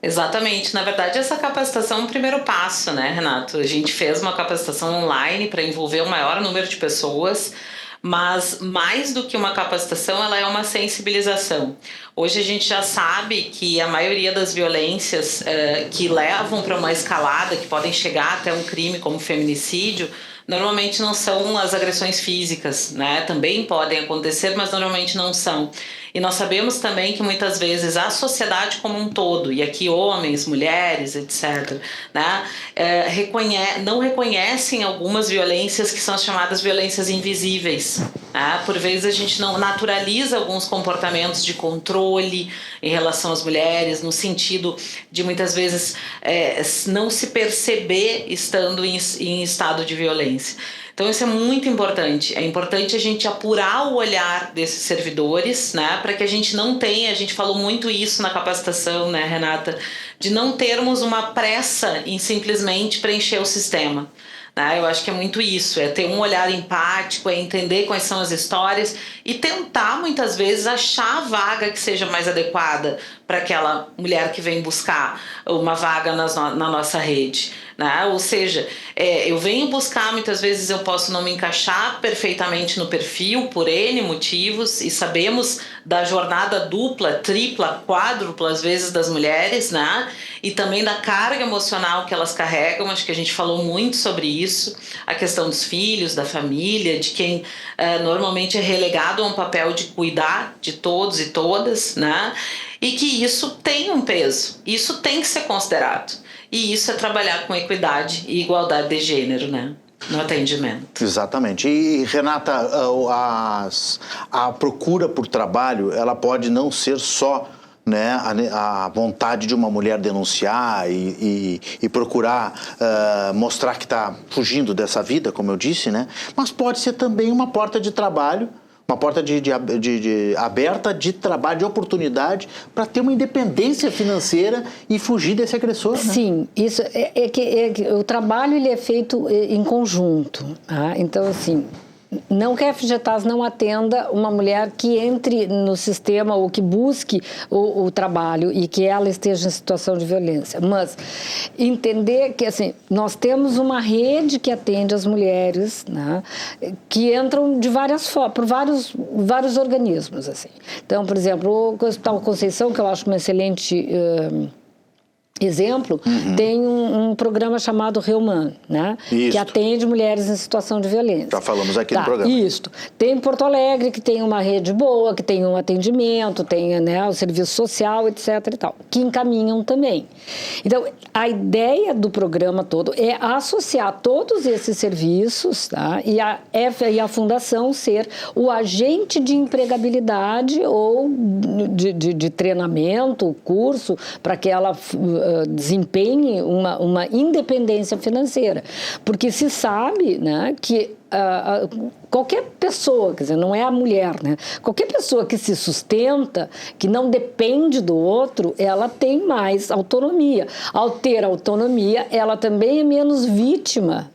Exatamente. Na verdade, essa capacitação é um primeiro passo, né, Renato? A gente fez uma capacitação online para envolver o maior número de pessoas, mas mais do que uma capacitação, ela é uma sensibilização. Hoje a gente já sabe que a maioria das violências que levam para uma escalada, que podem chegar até um crime como feminicídio, normalmente não são as agressões físicas, né? Também podem acontecer, mas normalmente não são. E nós sabemos também que muitas vezes a sociedade como um todo, e aqui homens, mulheres, etc., né, não reconhecem algumas violências que são as chamadas violências invisíveis. Né? Por vezes a gente não naturaliza alguns comportamentos de controle em relação às mulheres, no sentido de muitas vezes não se perceber estando em estado de violência. Então isso é muito importante. É importante a gente apurar o olhar desses servidores, né, para que a gente não tenha, a gente falou muito isso na capacitação, né, Renata, de não termos uma pressa em simplesmente preencher o sistema. Eu acho que é muito isso, é ter um olhar empático, é entender quais são as histórias e tentar, muitas vezes, achar a vaga que seja mais adequada para aquela mulher que vem buscar uma vaga na nossa rede. Ou seja, eu venho buscar, muitas vezes eu posso não me encaixar perfeitamente no perfil por N motivos, e sabemos da jornada dupla, tripla, quádrupla às vezes das mulheres, e também da carga emocional que elas carregam. Acho que a gente falou muito sobre isso, a questão dos filhos, da família, de quem normalmente é relegado a um papel de cuidar de todos e todas, e que isso tem um peso, isso tem que ser considerado. E isso é trabalhar com equidade e igualdade de gênero, no atendimento. Exatamente. E, Renata, a procura por trabalho, ela pode não ser só a vontade de uma mulher denunciar e procurar mostrar que está fugindo dessa vida, como eu disse, mas pode ser também uma porta de trabalho, uma porta aberta de trabalho, de oportunidade para ter uma independência financeira e fugir desse agressor. Sim, isso que o trabalho ele é feito em conjunto. Então, assim, não que a FGTAS não atenda uma mulher que entre no sistema ou que busque o trabalho e que ela esteja em situação de violência, mas entender que assim, nós temos uma rede que atende as mulheres, que entram de várias formas, por vários organismos. Assim. Então, por exemplo, o Hospital Conceição, que eu acho uma excelente exemplo, tem um programa chamado Reuman, que atende mulheres em situação de violência. Já falamos aqui no programa. Isso. Tem em Porto Alegre, que tem uma rede boa, que tem um atendimento, tem o serviço social, etc. e tal, que encaminham também. Então, a ideia do programa todo é associar todos esses serviços, e a Fundação ser o agente de empregabilidade ou de treinamento, curso, para que ela desempenhe uma independência financeira. Porque se sabe que qualquer pessoa, quer dizer, não é a mulher, qualquer pessoa que se sustenta, que não depende do outro, ela tem mais autonomia. Ao ter autonomia, ela também é menos vítima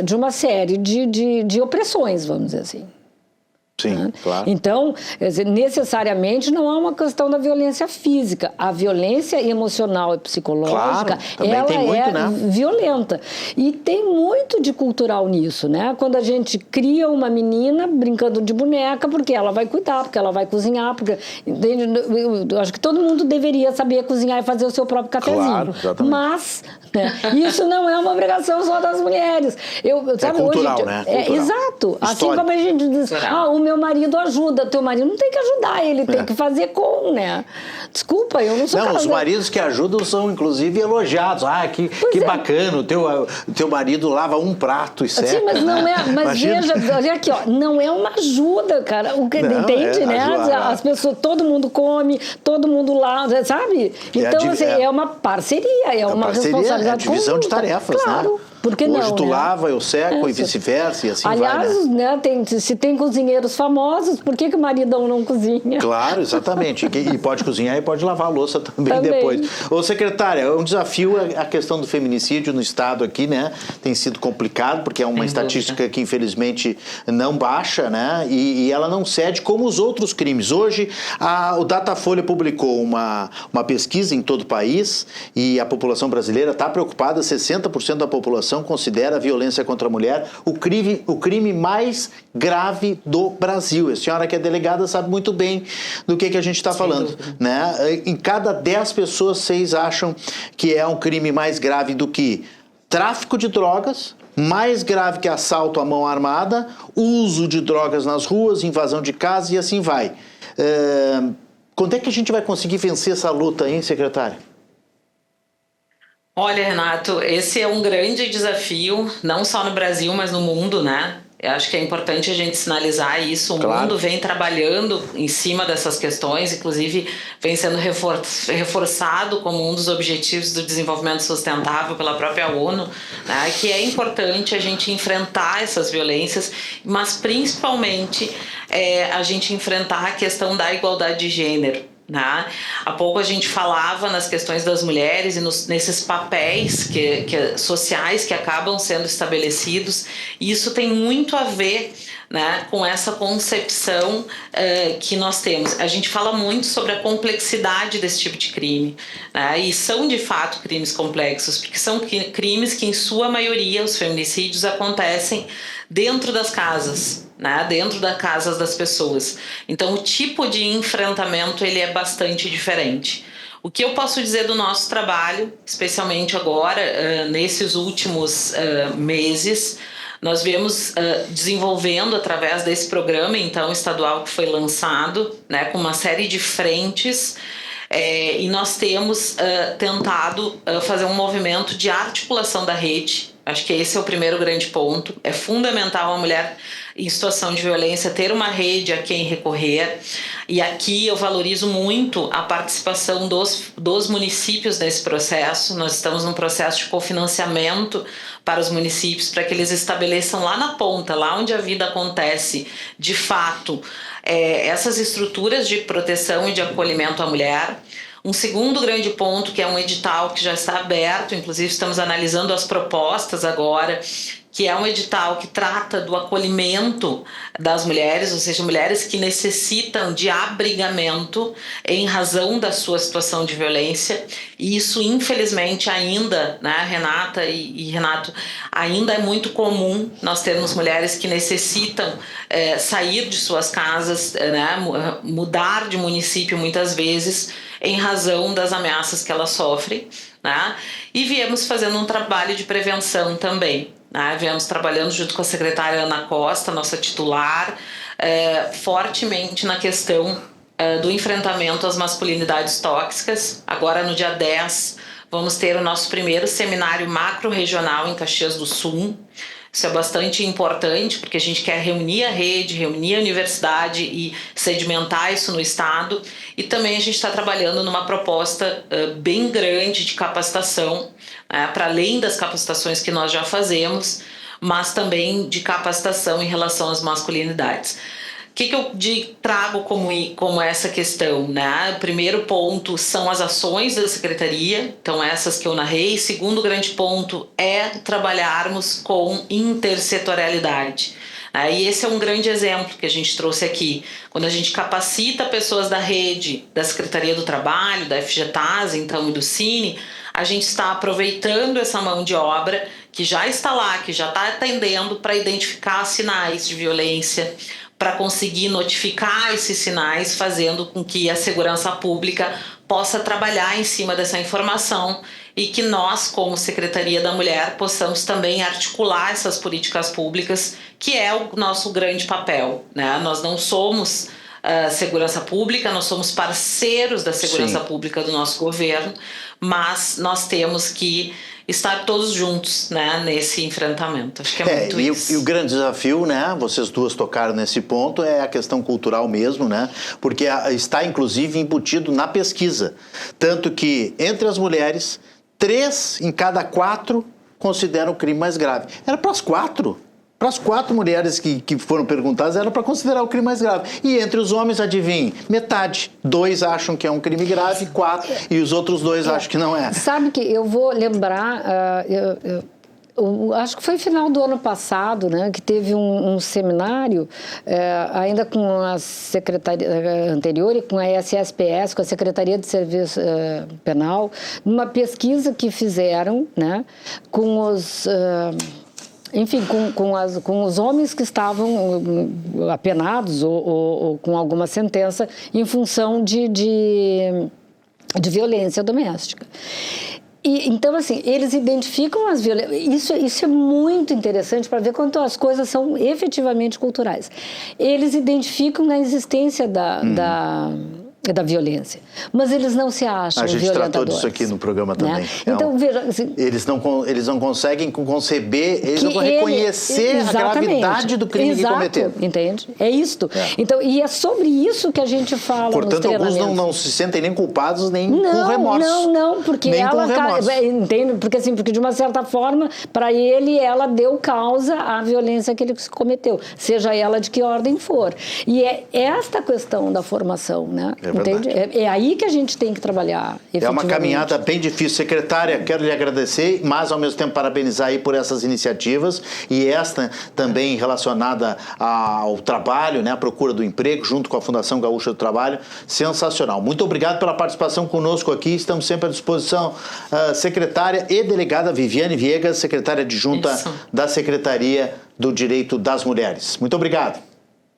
de uma série de opressões, vamos dizer assim. Sim, claro. Então, necessariamente não é uma questão da violência física. A violência emocional e psicológica, ela é violenta. E tem muito de cultural nisso, Quando a gente cria uma menina brincando de boneca, porque ela vai cuidar, porque ela vai cozinhar, porque... Eu acho que todo mundo deveria saber cozinhar e fazer o seu próprio cafezinho. Claro, exatamente. Mas isso não é uma obrigação só das mulheres. Sabe, cultural, hoje, Cultural. Exato. Assim como a gente diz, o meu marido ajuda, teu marido não tem que ajudar, ele tem que fazer com, Desculpa, eu não sou Os maridos que ajudam são, inclusive, elogiados. Que bacana, o teu marido lava um prato e serve. Sim, mas não é, mas veja, olha aqui, não é uma ajuda, cara, entende, As pessoas, todo mundo come, todo mundo lava, sabe? Então, é uma parceria, é uma responsabilidade divisão conjunta. de tarefas, claro. Por que Hoje não, tu né? lava, eu seco e vice-versa, e assim Aliás, vai, né? Se tem cozinheiros famosos, por que o maridão não cozinha? Claro, exatamente. E pode cozinhar e pode lavar a louça também depois. Ô, secretária, é um desafio a questão do feminicídio no estado aqui, né? Tem sido complicado, porque é uma estatística que infelizmente não baixa, né? E ela não cede como os outros crimes. Hoje, o Datafolha publicou uma pesquisa em todo o país e a população brasileira está preocupada, 60% da população considera a violência contra a mulher o crime mais grave do Brasil. A senhora que é delegada sabe muito bem do que a gente está falando, né? Em cada 10 pessoas, 6 acham que é um crime mais grave do que tráfico de drogas, mais grave que assalto à mão armada, uso de drogas nas ruas, invasão de casa e assim vai. Quando é que a gente vai conseguir vencer essa luta, hein, secretária? Olha, Renato, esse é um grande desafio, não só no Brasil, mas no mundo, né? Eu acho que é importante a gente sinalizar isso. O mundo vem trabalhando em cima dessas questões, inclusive vem sendo reforçado como um dos objetivos do desenvolvimento sustentável pela própria ONU, né? Que é importante a gente enfrentar essas violências, mas principalmente a gente enfrentar a questão da igualdade de gênero. Né? Há pouco a gente falava nas questões das mulheres e nesses papéis sociais que acabam sendo estabelecidos, e isso tem muito a ver, né, com essa concepção que nós temos. A gente fala muito sobre a complexidade desse tipo de crime, né? E são de fato crimes complexos, porque são crimes que em sua maioria, os feminicídios, acontecem dentro das casas, né? Dentro das casas das pessoas. Então o tipo de enfrentamento ele é bastante diferente. O que eu posso dizer do nosso trabalho, especialmente agora, nesses últimos meses, nós viemos desenvolvendo através desse programa então estadual que foi lançado, né, com uma série de frentes, e nós temos tentado fazer um movimento de articulação da rede. Acho que esse é o primeiro grande ponto. É fundamental a mulher em situação de violência ter uma rede a quem recorrer. E aqui eu valorizo muito a participação dos municípios nesse processo. Nós estamos num processo de cofinanciamento para os municípios, para que eles estabeleçam lá na ponta, lá onde a vida acontece, de fato, essas estruturas de proteção e de acolhimento à mulher. Um segundo grande ponto, que é um edital que já está aberto, inclusive estamos analisando as propostas agora, que é um edital que trata do acolhimento das mulheres, ou seja, mulheres que necessitam de abrigamento em razão da sua situação de violência. E isso, infelizmente, ainda, né, Renata e Renato, ainda é muito comum nós termos mulheres que necessitam sair de suas casas, né, mudar de município muitas vezes, em razão das ameaças que elas sofrem, né? E viemos fazendo um trabalho de prevenção também, né? Viemos trabalhando junto com a secretária Ana Costa, nossa titular, fortemente na questão do enfrentamento às masculinidades tóxicas. Agora, no dia 10, vamos ter o nosso primeiro seminário macro-regional em Caxias do Sul. Isso é bastante importante, porque a gente quer reunir a rede, reunir a universidade e sedimentar isso no Estado. E também a gente está trabalhando numa proposta bem grande de capacitação, para além das capacitações que nós já fazemos, mas também de capacitação em relação às masculinidades. O que eu trago como essa questão, né? O primeiro ponto são as ações da Secretaria, então essas que eu narrei. Segundo grande ponto é trabalharmos com intersetorialidade. E esse é um grande exemplo que a gente trouxe aqui. Quando a gente capacita pessoas da rede, da Secretaria do Trabalho, da FGTAS, então, e do Cine, a gente está aproveitando essa mão de obra que já está lá, que já está atendendo para identificar sinais de violência, para conseguir notificar esses sinais, fazendo com que a segurança pública possa trabalhar em cima dessa informação e que nós, como Secretaria da Mulher, possamos também articular essas políticas públicas, que é o nosso grande papel, né? Nós não somos segurança pública, nós somos parceiros da segurança pública do nosso governo, mas nós temos que estar todos juntos, né, nesse enfrentamento. Acho que é muito isso. E o grande desafio, né, vocês duas tocaram nesse ponto, é a questão cultural mesmo, né, porque está inclusive embutido na pesquisa. Tanto que entre as mulheres, 3 em cada 4 consideram o crime mais grave. Era para as 4. Para as 4 mulheres que foram perguntadas, era para considerar o crime mais grave. E entre os homens, adivinhe, metade. 2 acham que é um crime grave, 4, e os outros 2 acham que não é. Sabe que eu vou lembrar, acho que foi final do ano passado, né, que teve um seminário, ainda com a secretaria anterior e com a SSPS, com a Secretaria de Serviço Penal, numa pesquisa que fizeram, né, com os... Enfim, com os homens que estavam apenados ou com alguma sentença em função de violência doméstica. E, então, assim, eles identificam as violências. Isso é muito interessante para ver quanto as coisas são efetivamente culturais. Eles identificam a existência da violência, mas eles não se acham violentadores. A gente tratou disso aqui no programa também. Né? Então, veja... Assim, eles não conseguem conceber, eles não vão reconhecer a gravidade do crime que cometeram. Entende? É isto. Então, e é sobre isso que a gente fala. Portanto, nos alguns não se sentem nem culpados, nem com remorso. Não, porque nem ela... Entende? Porque de uma certa forma, para ele, ela deu causa à violência que ele cometeu, seja ela de que ordem for. E é esta questão da formação, né? Entende? É aí que a gente tem que trabalhar. É uma caminhada bem difícil. Secretária, quero lhe agradecer, mas ao mesmo tempo parabenizar aí por essas iniciativas e esta também relacionada ao trabalho, né, a procura do emprego, junto com a Fundação Gaúcha do Trabalho. Sensacional. Muito obrigado pela participação conosco aqui. Estamos sempre à disposição. Secretária e delegada Viviane Viegas, secretária adjunta da Secretaria do Direito das Mulheres. Muito obrigado.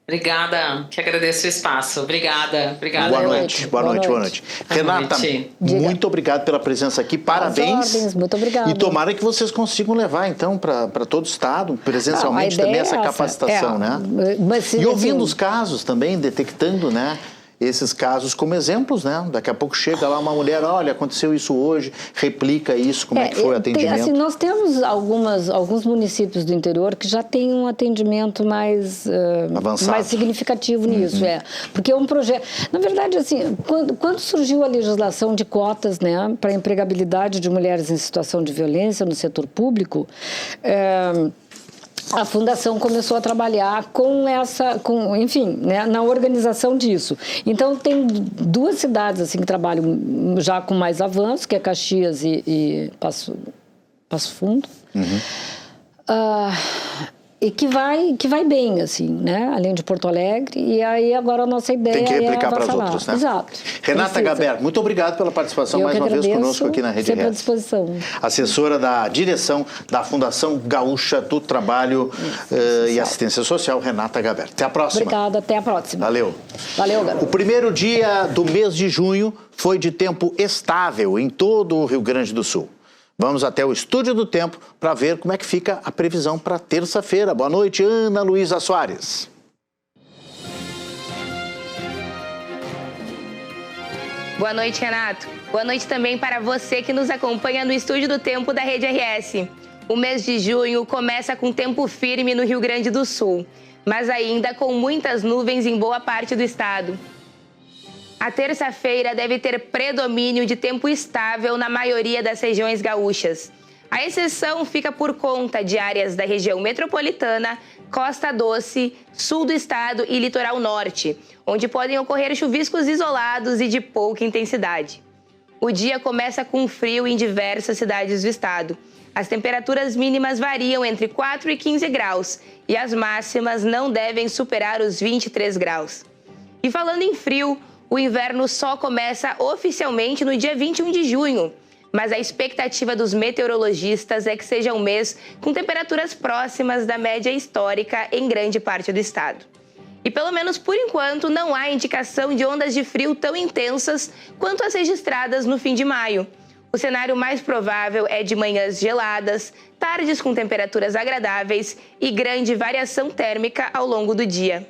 Obrigada, que agradeço o espaço. Obrigada. Boa noite. Renata, muito obrigado pela presença aqui. Parabéns. Ordens, muito obrigada. E tomara que vocês consigam levar, então, para todo o Estado, presencialmente também, essa capacitação, né? Mas, e ouvindo os casos também, detectando, né? Esses casos como exemplos, né? Daqui a pouco chega lá uma mulher, olha, aconteceu isso hoje, replica isso, como é que foi o atendimento? Assim, nós temos alguns municípios do interior que já têm um atendimento mais significativo nisso, porque é um projeto... Na verdade, assim, quando surgiu a legislação de cotas, né, para a empregabilidade de mulheres em situação de violência no setor público, a Fundação começou a trabalhar enfim, né, na organização disso. Então, tem 2 cidades assim, que trabalham já com mais avanço, que é Caxias e Passo Fundo. E que vai bem, assim, né? Além de Porto Alegre. E aí, agora a nossa ideia tem que replicar para as falar. outras, né? Exato. Renata Gaber, muito obrigado pela participação mais uma vez conosco aqui na Rede sempre à disposição. Assessora da direção da Fundação Gaúcha do Trabalho e Assistência Social, Renata Gaber. Até a próxima. Obrigada, até a próxima. Valeu, garoto. O primeiro dia do mês de junho foi de tempo estável em todo o Rio Grande do Sul. Vamos até o Estúdio do Tempo para ver como é que fica a previsão para terça-feira. Boa noite, Ana Luísa Soares. Boa noite, Renato. Boa noite também para você que nos acompanha no Estúdio do Tempo da Rede RS. O mês de junho começa com tempo firme no Rio Grande do Sul, mas ainda com muitas nuvens em boa parte do estado. A terça-feira deve ter predomínio de tempo estável na maioria das regiões gaúchas. A exceção fica por conta de áreas da região metropolitana, Costa Doce, sul do estado e litoral norte, onde podem ocorrer chuviscos isolados e de pouca intensidade. O dia começa com frio em diversas cidades do estado. As temperaturas mínimas variam entre 4 e 15 graus e as máximas não devem superar os 23 graus. E falando em frio, o inverno só começa oficialmente no dia 21 de junho, mas a expectativa dos meteorologistas é que seja um mês com temperaturas próximas da média histórica em grande parte do estado. E pelo menos por enquanto não há indicação de ondas de frio tão intensas quanto as registradas no fim de maio. O cenário mais provável é de manhãs geladas, tardes com temperaturas agradáveis e grande variação térmica ao longo do dia.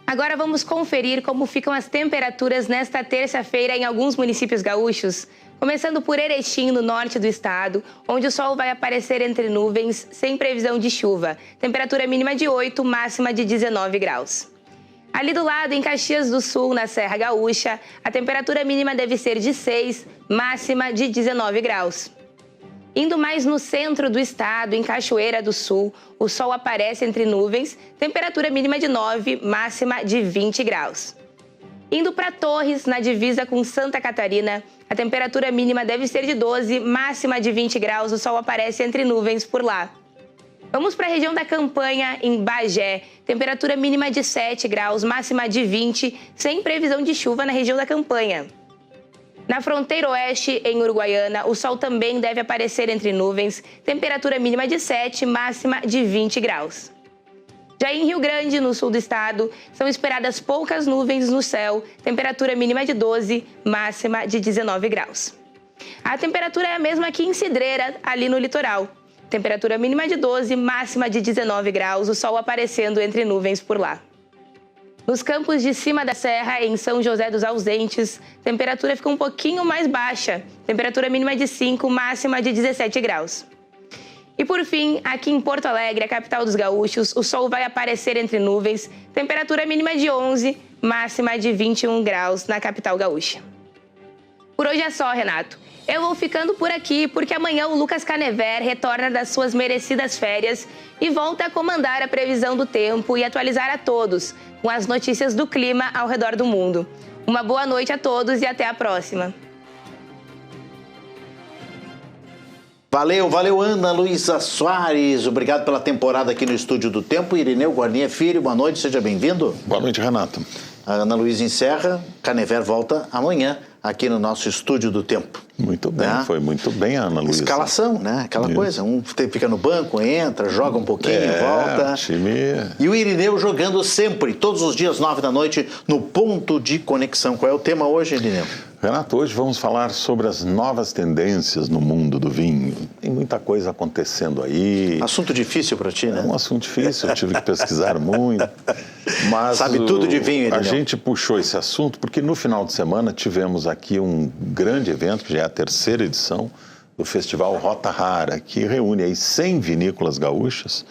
Agora vamos conferir como ficam as temperaturas nesta terça-feira em alguns municípios gaúchos, começando por Erechim, no norte do estado, onde o sol vai aparecer entre nuvens, sem previsão de chuva. Temperatura mínima de 8, máxima de 19 graus. Ali do lado, em Caxias do Sul, na Serra Gaúcha, a temperatura mínima deve ser de 6, máxima de 19 graus. Indo mais no centro do estado, em Cachoeira do Sul, o sol aparece entre nuvens, temperatura mínima de 9, máxima de 20 graus. Indo para Torres, na divisa com Santa Catarina, a temperatura mínima deve ser de 12, máxima de 20 graus, o sol aparece entre nuvens por lá. Vamos para a região da Campanha, em Bagé, temperatura mínima de 7 graus, máxima de 20, sem previsão de chuva na região da Campanha. Na fronteira oeste, em Uruguaiana, o sol também deve aparecer entre nuvens, temperatura mínima de 7, máxima de 20 graus. Já em Rio Grande, no sul do estado, são esperadas poucas nuvens no céu, temperatura mínima de 12, máxima de 19 graus. A temperatura é a mesma aqui em Cidreira, ali no litoral. Temperatura mínima de 12, máxima de 19 graus, o sol aparecendo entre nuvens por lá. Nos campos de cima da serra, em São José dos Ausentes, temperatura fica um pouquinho mais baixa. Temperatura mínima de 5, máxima de 17 graus. E por fim, aqui em Porto Alegre, a capital dos gaúchos, o sol vai aparecer entre nuvens. Temperatura mínima de 11, máxima de 21 graus na capital gaúcha. Por hoje é só, Renato. Eu vou ficando por aqui porque amanhã o Lucas Canever retorna das suas merecidas férias e volta a comandar a previsão do tempo e atualizar a todos com as notícias do clima ao redor do mundo. Uma boa noite a todos e até a próxima. Valeu, Ana Luísa Soares. Obrigado pela temporada aqui no Estúdio do Tempo. Irineu Guarnier Filho, boa noite, seja bem-vindo. Boa noite, Renato. A Ana Luísa encerra, Canever volta amanhã aqui no nosso Estúdio do Tempo. Muito bem, foi muito bem a Ana Luísa. Escalação, né? Aquela coisa, um fica no banco, entra, joga um pouquinho, volta. Time... E o Irineu jogando sempre, todos os dias, 9 da noite, no Ponto de Conexão. Qual é o tema hoje, Irineu? Renato, hoje vamos falar sobre as novas tendências no mundo do vinho. Tem muita coisa acontecendo aí. Assunto difícil para ti, né? É um assunto difícil, eu tive que pesquisar muito. Mas sabe tudo de vinho, Irineu? A gente puxou esse assunto porque no final de semana tivemos aqui um grande evento, que já é a terceira edição do Festival Rota Rara, que reúne aí 100 vinícolas gaúchas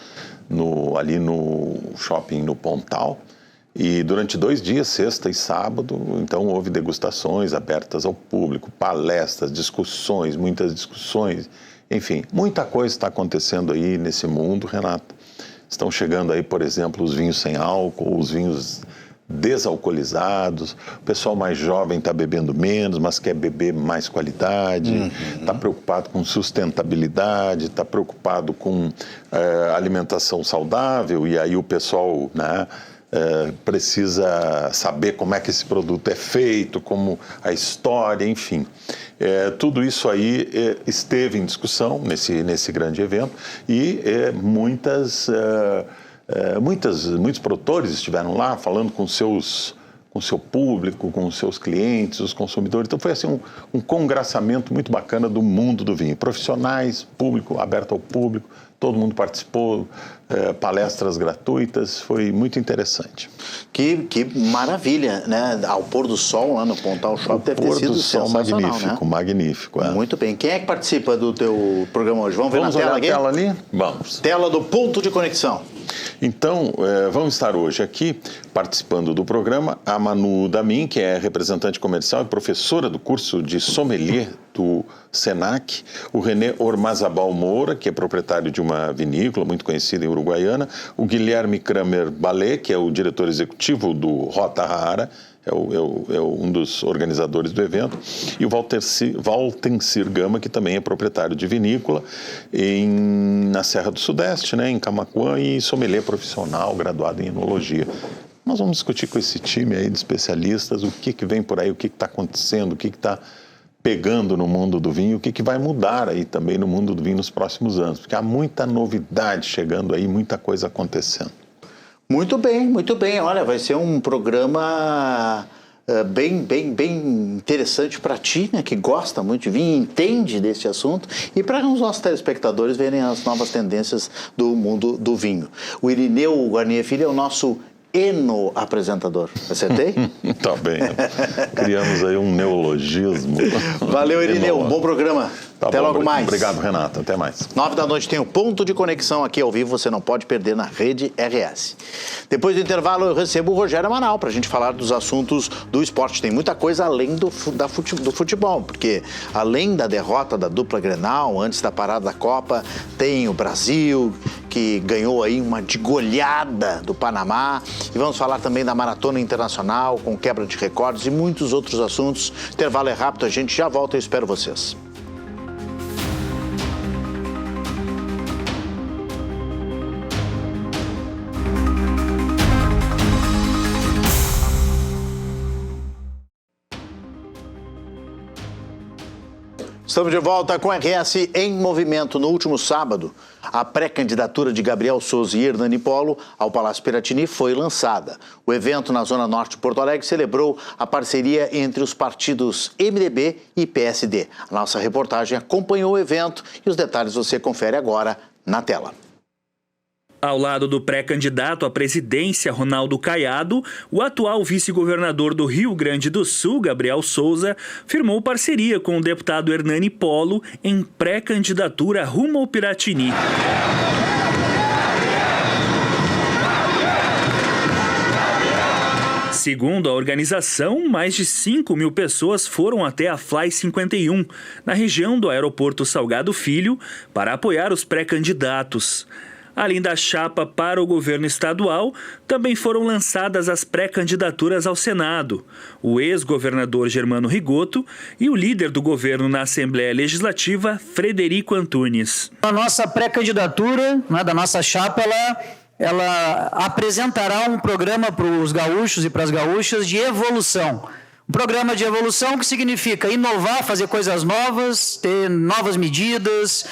ali no shopping no Pontal. E durante 2 dias, sexta e sábado, então houve degustações abertas ao público, palestras, discussões, muitas discussões, enfim, muita coisa está acontecendo aí nesse mundo, Renato. Estão chegando aí, por exemplo, os vinhos sem álcool, os vinhos desalcoolizados, o pessoal mais jovem está bebendo menos, mas quer beber mais qualidade, está preocupado com sustentabilidade, está preocupado com alimentação saudável, e aí o pessoal, né, precisa saber como é que esse produto é feito, como a história, enfim. Tudo isso aí esteve em discussão nesse grande evento e muitos produtores estiveram lá falando com o seu público, com os seus clientes, os consumidores. Então foi assim um congraçamento muito bacana do mundo do vinho. Profissionais, público, aberto ao público, todo mundo participou, palestras gratuitas, foi muito interessante. Que maravilha, né? Ao pôr do sol lá no Pontal Shopping deve ter sido sensacional, magnífico, né? Magnífico. Muito bem. Quem é que participa do teu programa hoje? Vamos ver na tela aqui? Vamos olhar a tela ali? Vamos. Tela do Ponto de Conexão. Então, vamos estar hoje aqui participando do programa a Manu Damin, que é representante comercial e professora do curso de sommelier do Senac, o René Ormazabal Moura, que é proprietário de uma vinícola muito conhecida em Uruguaiana, o Guilherme Kramer Ballet, que é o diretor executivo do Rota Rara, é um dos organizadores do evento, e o Valtencir Gama, que também é proprietário de vinícola na Serra do Sudeste, né, em Camaquã, e sommelier profissional, graduado em enologia. Nós vamos discutir com esse time aí de especialistas o que vem por aí, o que está acontecendo, o que está pegando no mundo do vinho, o que vai mudar aí também no mundo do vinho nos próximos anos, porque há muita novidade chegando aí, muita coisa acontecendo. Muito bem, muito bem. Olha, vai ser um programa bem interessante para ti, né, que gosta muito de vinho, entende desse assunto, e para os nossos telespectadores verem as novas tendências do mundo do vinho. O Irineu Guarnier Filho é o nosso eno-apresentador. Acertei? Tá bem. Criamos aí um neologismo. Valeu, Irineu. Um bom programa. Até logo mais. Obrigado, Renato. Até mais. 9 da noite tem o Ponto de Conexão aqui ao vivo, você não pode perder na Rede RS. Depois do intervalo eu recebo o Rogério Amaral para a gente falar dos assuntos do esporte. Tem muita coisa além do futebol, porque além da derrota da dupla Grenal, antes da parada da Copa, tem o Brasil, que ganhou aí uma de goleada do Panamá. E vamos falar também da Maratona Internacional, com quebra de recordes e muitos outros assuntos. Intervalo é rápido, a gente já volta, eu espero vocês. Estamos de volta com a RS em movimento. No último sábado, a pré-candidatura de Gabriel Souza e Hernani Polo ao Palácio Piratini foi lançada. O evento na Zona Norte de Porto Alegre celebrou a parceria entre os partidos MDB e PSD. A nossa reportagem acompanhou o evento e os detalhes você confere agora na tela. Ao lado do pré-candidato à presidência, Ronaldo Caiado, o atual vice-governador do Rio Grande do Sul, Gabriel Souza, firmou parceria com o deputado Hernani Polo em pré-candidatura rumo ao Piratini. Segundo a organização, mais de 5.000 pessoas foram até a Fly 51, na região do Aeroporto Salgado Filho, para apoiar os pré-candidatos. Além da chapa para o governo estadual, também foram lançadas as pré-candidaturas ao Senado. O ex-governador Germano Rigoto e o líder do governo na Assembleia Legislativa, Frederico Antunes. A nossa pré-candidatura, da nossa chapa, ela apresentará um programa para os gaúchos e para as gaúchas de evolução. Um programa de evolução que significa inovar, fazer coisas novas, ter novas medidas,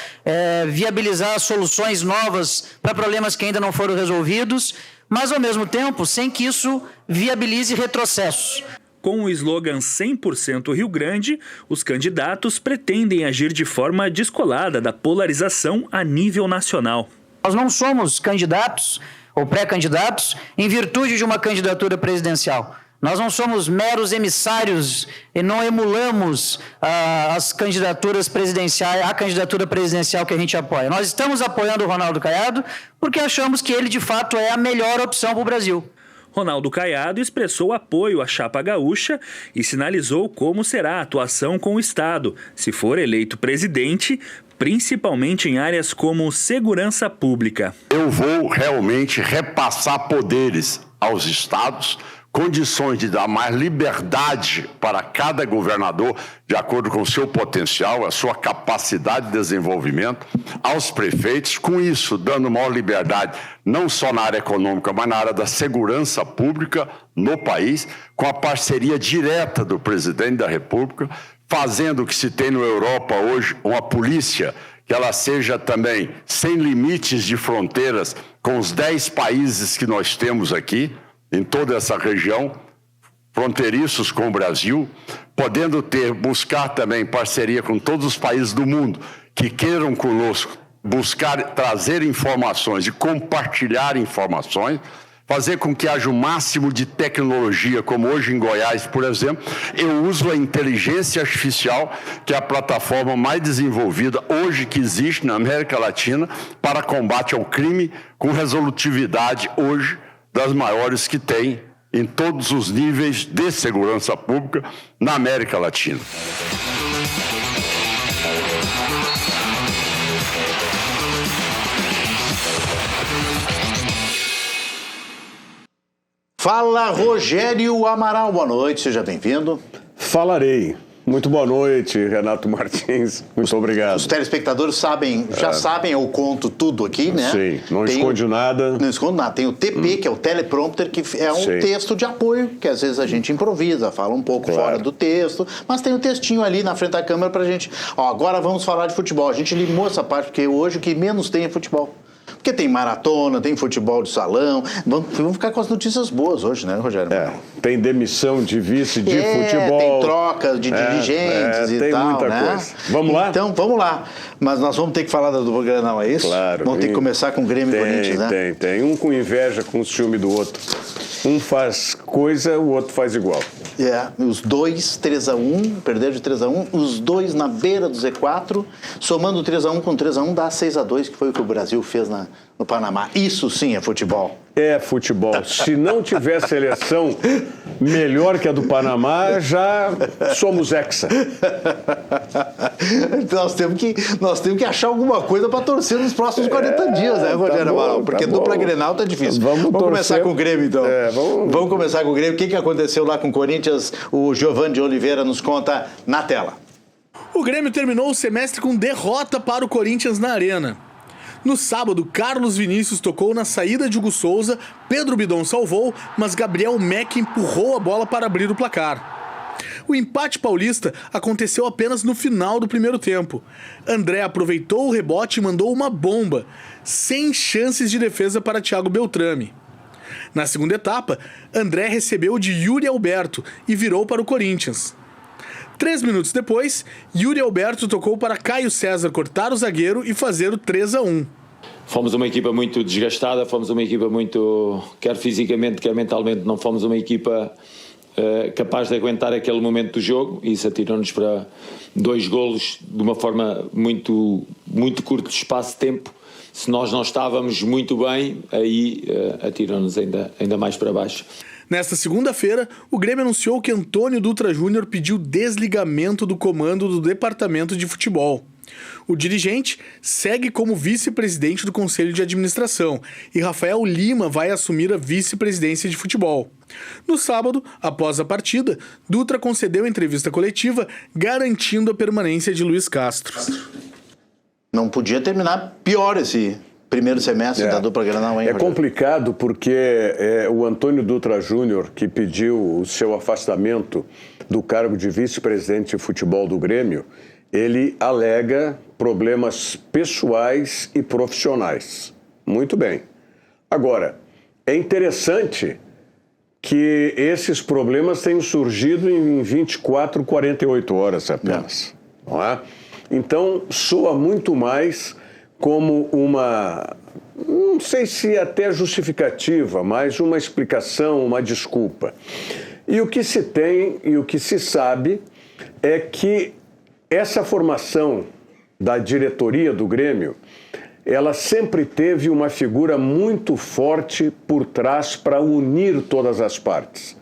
viabilizar soluções novas para problemas que ainda não foram resolvidos, mas ao mesmo tempo sem que isso viabilize retrocessos. Com o slogan 100% Rio Grande, os candidatos pretendem agir de forma descolada da polarização a nível nacional. Nós não somos candidatos ou pré-candidatos em virtude de uma candidatura presidencial. Nós não somos meros emissários e não emulamos as candidaturas presidenciais, a candidatura presidencial que a gente apoia. Nós estamos apoiando o Ronaldo Caiado porque achamos que ele, de fato, é a melhor opção para o Brasil. Ronaldo Caiado expressou apoio à chapa gaúcha e sinalizou como será a atuação com o Estado, se for eleito presidente, principalmente em áreas como segurança pública. Eu vou realmente repassar poderes aos estados, condições de dar mais liberdade para cada governador, de acordo com o seu potencial, a sua capacidade de desenvolvimento, aos prefeitos, com isso dando maior liberdade, não só na área econômica, mas na área da segurança pública no país, com a parceria direta do presidente da República, fazendo o que se tem na Europa hoje, uma polícia que ela seja também sem limites de fronteiras com os 10 países que nós temos aqui, em toda essa região, fronteiriços com o Brasil, podendo buscar também parceria com todos os países do mundo que queiram conosco buscar trazer informações e compartilhar informações, fazer com que haja o máximo de tecnologia, como hoje em Goiás, por exemplo, eu uso a inteligência artificial, que é a plataforma mais desenvolvida hoje que existe na América Latina para combate ao crime, com resolutividade hoje das maiores que tem em todos os níveis de segurança pública na América Latina. Fala, Rogério Amaral, boa noite, seja bem-vindo. Falarei. Muito boa noite, Renato Martins. Muito obrigado. Os telespectadores já sabem, eu conto tudo aqui, né? Sim, não esconde nada. Não esconde nada. Tem o TP, que é o teleprompter, que é um texto de apoio, que às vezes a gente improvisa, fala um pouco fora do texto, mas tem um textinho ali na frente da câmera pra gente. Agora vamos falar de futebol. A gente limou essa parte, porque hoje o que menos tem é futebol. Porque tem maratona, tem futebol de salão. Vamos ficar com as notícias boas hoje, né, Rogério? Tem demissão de vice de futebol. Tem troca de dirigentes e tem tal, muita né? coisa. Vamos lá? Então, vamos lá. Mas nós vamos ter que falar da dupla Grenal, é isso? Claro. Vamos ter que começar com o Grêmio e Corinthians, né? Tem. Um com inveja, com o ciúme do outro. Um faz coisa, o outro faz igual. Os dois 3-1, perderam de 3-1, os dois na beira do Z4, somando 3-1 com 3-1 dá 6-2, que foi o que o Brasil fez no Panamá. Isso sim é futebol. É futebol. Se não tiver seleção melhor que a do Panamá, já somos hexa. Nós temos que achar alguma coisa para torcer nos próximos 40 dias, né, Rogério Amaral? Porque dupla Grenal tá difícil. Vamos começar com o Grêmio, então. Vamos começar com o Grêmio. O que aconteceu lá com o Corinthians? O Giovanni de Oliveira nos conta na tela. O Grêmio terminou o semestre com derrota para o Corinthians na Arena. No sábado, Carlos Vinícius tocou na saída de Hugo Souza, Pedro Bidon salvou, mas Gabriel Meck empurrou a bola para abrir o placar. O empate paulista aconteceu apenas no final do primeiro tempo. André aproveitou o rebote e mandou uma bomba, sem chances de defesa para Thiago Beltrame. Na segunda etapa, André recebeu de Yuri Alberto e virou para o Corinthians. 3 minutos depois, Yuri Alberto tocou para Caio César cortar o zagueiro e fazer o 3-1. Fomos uma equipa muito desgastada, fomos uma equipa muito, quer fisicamente, quer mentalmente, não fomos uma equipa capaz de aguentar aquele momento do jogo, e isso atirou-nos para 2 golos de uma forma muito, muito curto de espaço de tempo. Se nós não estávamos muito bem, aí atirou-nos ainda mais para baixo. Nesta segunda-feira, o Grêmio anunciou que Antônio Dutra Júnior pediu desligamento do comando do departamento de futebol. O dirigente segue como vice-presidente do Conselho de Administração e Rafael Lima vai assumir a vice-presidência de futebol. No sábado, após a partida, Dutra concedeu entrevista coletiva garantindo a permanência de Luiz Castro. Não podia terminar pior esse primeiro semestre da dupla Grenal, hein? É complicado porque o Antônio Dutra Júnior, que pediu o seu afastamento do cargo de vice-presidente de futebol do Grêmio, ele alega problemas pessoais e profissionais. Muito bem. Agora, é interessante que esses problemas tenham surgido em 24, 48 horas apenas. Não é? Então, soa muito mais como uma, não sei se até justificativa, mas uma explicação, uma desculpa. E o que se tem e o que se sabe é que essa formação da diretoria do Grêmio, ela sempre teve uma figura muito forte por trás para unir todas as partes.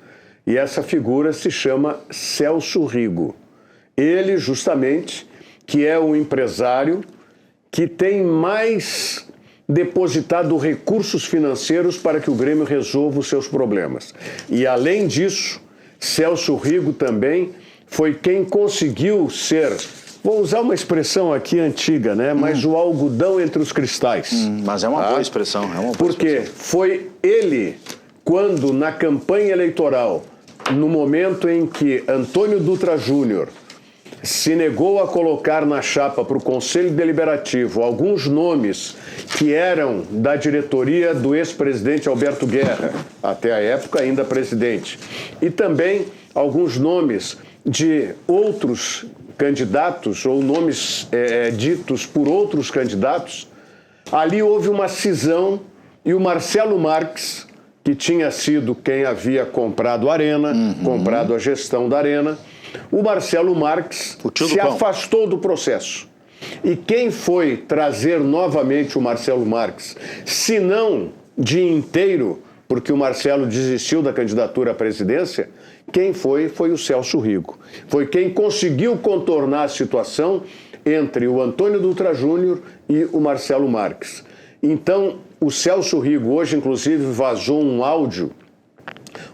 E essa figura se chama Celso Rigo. Ele, justamente, que é o empresário que tem mais depositado recursos financeiros para que o Grêmio resolva os seus problemas. E, além disso, Celso Rigo também foi quem conseguiu ser, vou usar uma expressão aqui antiga, né? Mas o algodão entre os cristais. Mas é uma boa expressão. Porque foi ele, quando na campanha eleitoral, no momento em que Antônio Dutra Júnior se negou a colocar na chapa para o Conselho Deliberativo alguns nomes que eram da diretoria do ex-presidente Alberto Guerra, até a época ainda presidente, e também alguns nomes de outros candidatos ou nomes ditos por outros candidatos. Ali houve uma cisão e o Marcelo Marques, que tinha sido quem havia comprado a Arena, comprado a gestão da Arena, o Marcelo Marques se afastou do processo. E quem foi trazer novamente o Marcelo Marques, se não de inteiro, porque o Marcelo desistiu da candidatura à presidência, quem foi o Celso Rigo. Foi quem conseguiu contornar a situação entre o Antônio Dutra Júnior e o Marcelo Marques. Então, o Celso Rigo, hoje inclusive vazou um áudio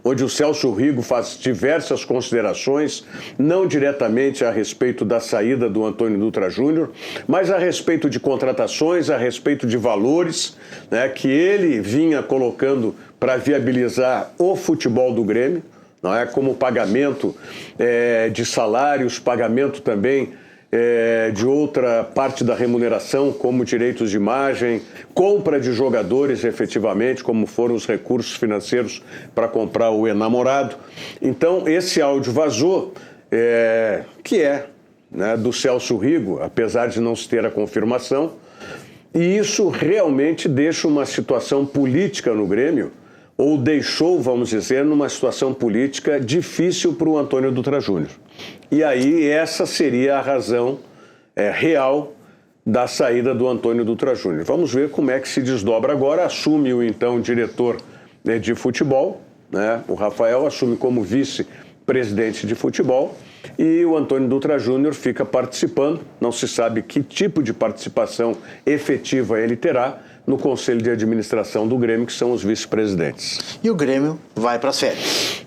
onde o Celso Rigo faz diversas considerações, não diretamente a respeito da saída do Antônio Dutra Júnior, mas a respeito de contratações, a respeito de valores, né, que ele vinha colocando para viabilizar o futebol do Grêmio, não é, como pagamento de salários, pagamento também de outra parte da remuneração, como direitos de imagem, compra de jogadores efetivamente, como foram os recursos financeiros para comprar o enamorado. Então, esse áudio vazou, que né, do Celso Rigo, apesar de não se ter a confirmação, e isso realmente deixa uma situação política no Grêmio ou deixou, vamos dizer, numa situação política difícil para o Antônio Dutra Júnior. E aí essa seria a razão real da saída do Antônio Dutra Júnior. Vamos ver como é que se desdobra agora. Assume o então diretor de futebol, né? O Rafael assume como vice-presidente de futebol e o Antônio Dutra Júnior fica participando. Não se sabe que tipo de participação efetiva ele terá no Conselho de Administração do Grêmio, que são os vice-presidentes. E o Grêmio vai para as férias.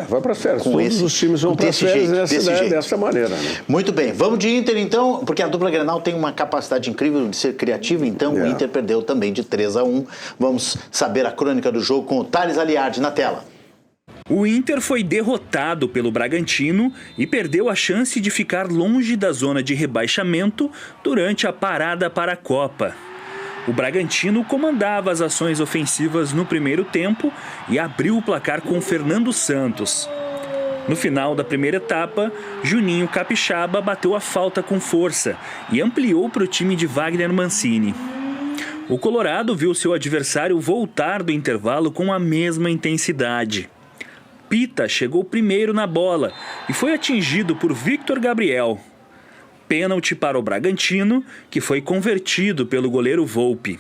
Vai para as férias. Todos os times vão para as férias dessa maneira. Né? Muito bem. Vamos de Inter, então, porque a dupla Grenal tem uma capacidade incrível de ser criativa, então o Inter perdeu também de 3-1. Vamos saber a crônica do jogo com o Thales Aliardi na tela. O Inter foi derrotado pelo Bragantino e perdeu a chance de ficar longe da zona de rebaixamento durante a parada para a Copa. O Bragantino comandava as ações ofensivas no primeiro tempo e abriu o placar com Fernando Santos. No final da primeira etapa, Juninho Capixaba bateu a falta com força e ampliou para o time de Wagner Mancini. O Colorado viu seu adversário voltar do intervalo com a mesma intensidade. Pita chegou primeiro na bola e foi atingido por Victor Gabriel. Pênalti para o Bragantino, que foi convertido pelo goleiro Volpi.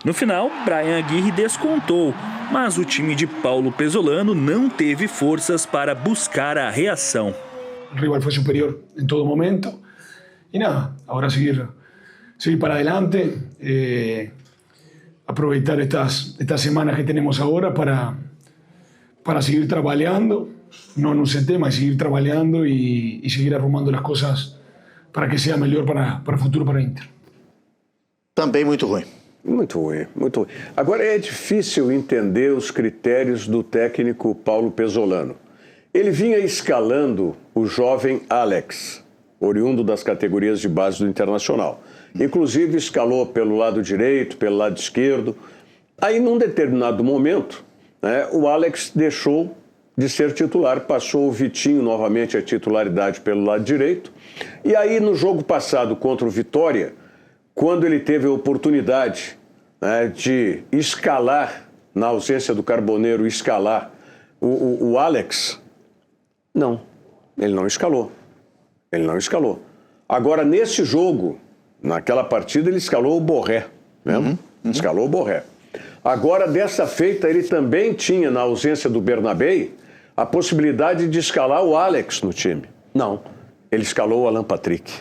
No final, Brian Aguirre descontou, mas o time de Paulo Pesolano não teve forças para buscar a reação. O rival foi superior em todo momento. E nada, agora seguir para adelante, aproveitar estas semanas que temos agora para seguir trabalhando, não no CT, mas seguir trabalhando e seguir arrumando as coisas para que seja melhor para o futuro para o Inter. Também muito ruim. Muito ruim, muito ruim. Agora é difícil entender os critérios do técnico Paulo Pesolano. Ele vinha escalando o jovem Alex, oriundo das categorias de base do Internacional. Inclusive escalou pelo lado direito, pelo lado esquerdo. Aí, num determinado momento, né, o Alex deixou de ser titular, passou o Vitinho novamente a titularidade pelo lado direito. E aí, no jogo passado contra o Vitória, quando ele teve a oportunidade, né, de escalar, na ausência do Carboneiro, escalar o Alex, não, ele não escalou. Ele não escalou. Agora, nesse jogo, naquela partida, ele escalou o Borré, né? Escalou o Borré. Agora, dessa feita, ele também tinha, na ausência do Bernabé, a possibilidade de escalar o Alex no time. Não, ele escalou o Alan Patrick.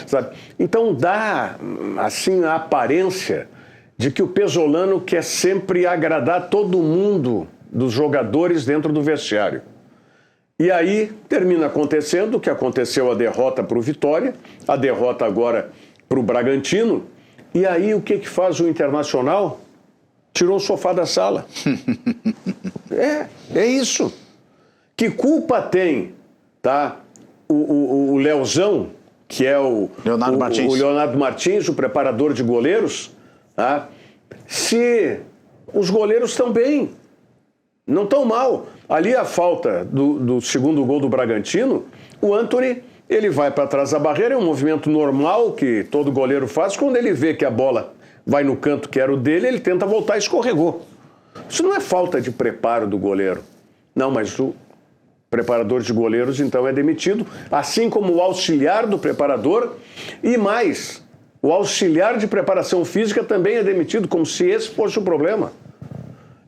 Sabe? Então dá, assim, a aparência de que o Pesolano quer sempre agradar todo mundo dos jogadores dentro do vestiário. E aí termina acontecendo o que aconteceu, a derrota para o Vitória, a derrota agora para o Bragantino. E aí o que faz o Internacional? Tirou o sofá da sala. É isso. Que culpa tem, tá? O Leozão, que é o Leonardo Martins, o preparador de goleiros, tá? Se os goleiros estão bem, não estão mal. Ali a falta do segundo gol do Bragantino, o Antony, ele vai para trás da barreira, é um movimento normal que todo goleiro faz. Quando ele vê que a bola vai no canto que era o dele, ele tenta voltar e escorregou. Isso não é falta de preparo do goleiro. Não, mas o preparador de goleiros, então, é demitido, assim como o auxiliar do preparador e mais, o auxiliar de preparação física também é demitido, como se esse fosse o problema.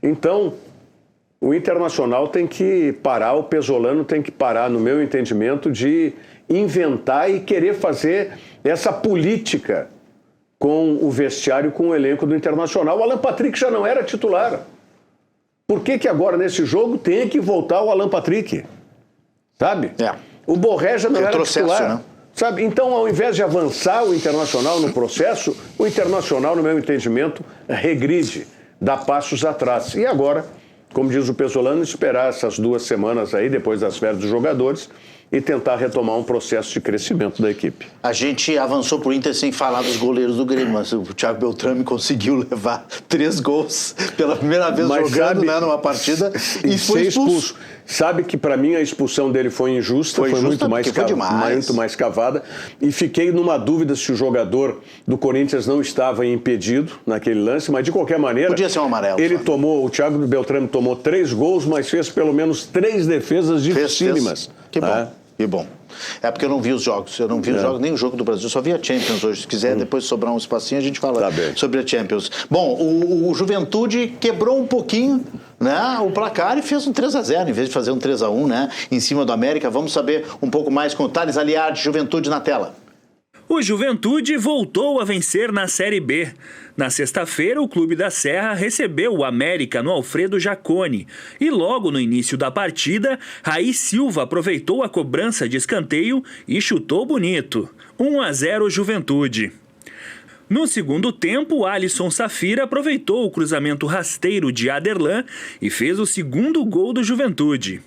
Então, o Internacional tem que parar, o Pesolano tem que parar, no meu entendimento, de inventar e querer fazer essa política com o vestiário, com o elenco do Internacional. O Alan Patrick já não era titular. Por que agora, nesse jogo, tem que voltar o Alan Patrick? Sabe? O Borré já não era titular. Né? Sabe? Então, ao invés de avançar o Internacional no processo, o Internacional, no meu entendimento, regride, dá passos atrás. E agora, como diz o Pesolano, esperar essas 2 semanas aí, depois das férias dos jogadores, e tentar retomar um processo de crescimento da equipe. A gente avançou pro Inter sem falar dos goleiros do Grêmio, mas o Thiago Beltrame conseguiu levar 3 gols pela primeira vez jogando, né, numa partida e foi expulso. Sabe que para mim a expulsão dele foi injusta, foi muito mais cavada, e fiquei numa dúvida se o jogador do Corinthians não estava impedido naquele lance, mas de qualquer maneira... Podia ser um amarelo. O Thiago Beltrame tomou 3 gols, mas fez pelo menos 3 defesas dificílimas. Que bom, que bom. É porque eu não vi os jogos, nem o jogo do Brasil, só vi a Champions hoje. Se quiser depois sobrar um espacinho, a gente fala sobre a Champions. Bom, o Juventude quebrou um pouquinho, né, o placar e fez um 3-0 em vez de fazer um 3-1, né, em cima do América. Vamos saber um pouco mais com o Thales Aliardi, Juventude na tela. O Juventude voltou a vencer na Série B. Na sexta-feira, o Clube da Serra recebeu o América no Alfredo Jaconi. E logo no início da partida, Raí Silva aproveitou a cobrança de escanteio e chutou bonito. 1-0 Juventude. No segundo tempo, Alisson Safira aproveitou o cruzamento rasteiro de Aderlan e fez o segundo gol do Juventude.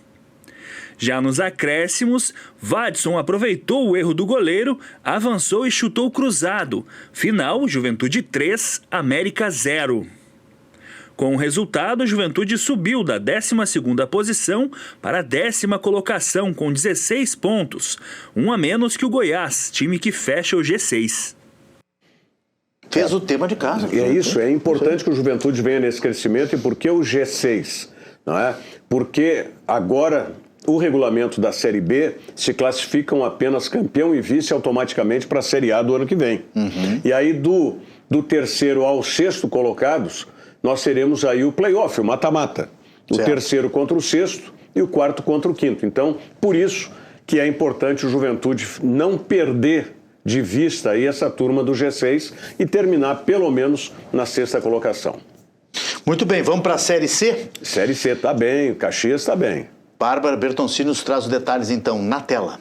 Já nos acréscimos, Vadson aproveitou o erro do goleiro, avançou e chutou cruzado. Final, Juventude 3, América 0. Com o resultado, Juventude subiu da 12ª posição para a 10ª colocação com 16 pontos, um a menos que o Goiás, time que fecha o G6. Fez o tema de casa. E é isso, é importante que o Juventude venha nesse crescimento. E por que o G6? Não é? Porque agora... o regulamento da Série B se classificam apenas campeão e vice automaticamente para a Série A do ano que vem. E aí do 3º ao 6º colocados, nós teremos aí o play-off, o mata-mata. O 3º contra o 6º e o 4º contra o 5º. Então, por isso que é importante o Juventude não perder de vista aí essa turma do G6 e terminar pelo menos na 6ª colocação. Muito bem, vamos para a Série C? Série C tá bem, o Caxias tá bem. Bárbara Bertoncini nos traz os detalhes, então, na tela.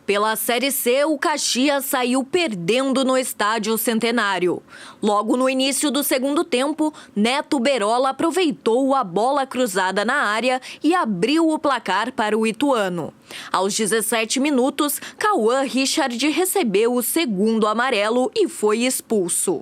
Pela Série C, o Caxias saiu perdendo no Estádio Centenário. Logo no início do segundo tempo, Neto Berola aproveitou a bola cruzada na área e abriu o placar para o ituano. Aos 17 minutos, Cauã Richard recebeu o segundo amarelo e foi expulso.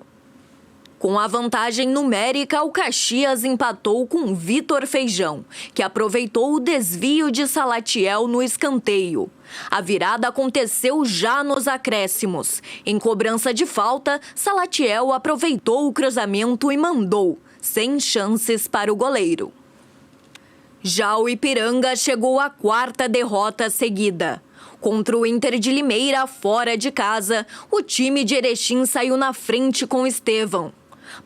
Com a vantagem numérica, o Caxias empatou com Vitor Feijão, que aproveitou o desvio de Salatiel no escanteio. A virada aconteceu já nos acréscimos. Em cobrança de falta, Salatiel aproveitou o cruzamento e mandou, sem chances para o goleiro. Já o Ipiranga chegou à 4ª derrota seguida. Contra o Inter de Limeira, fora de casa, o time de Erechim saiu na frente com Estevão.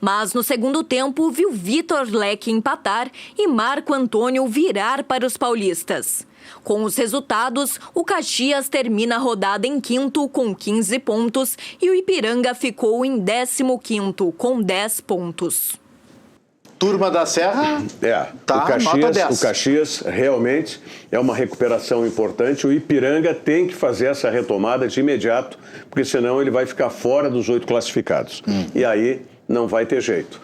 Mas no segundo tempo viu Vitor Leque empatar e Marco Antônio virar para os paulistas. Com os resultados, o Caxias termina a rodada em 5º com 15 pontos e o Ipiranga ficou em 15º com 10 pontos. Turma da Serra, o Caxias realmente é uma recuperação importante. O Ipiranga tem que fazer essa retomada de imediato, porque senão ele vai ficar fora dos 8 classificados. E aí não vai ter jeito.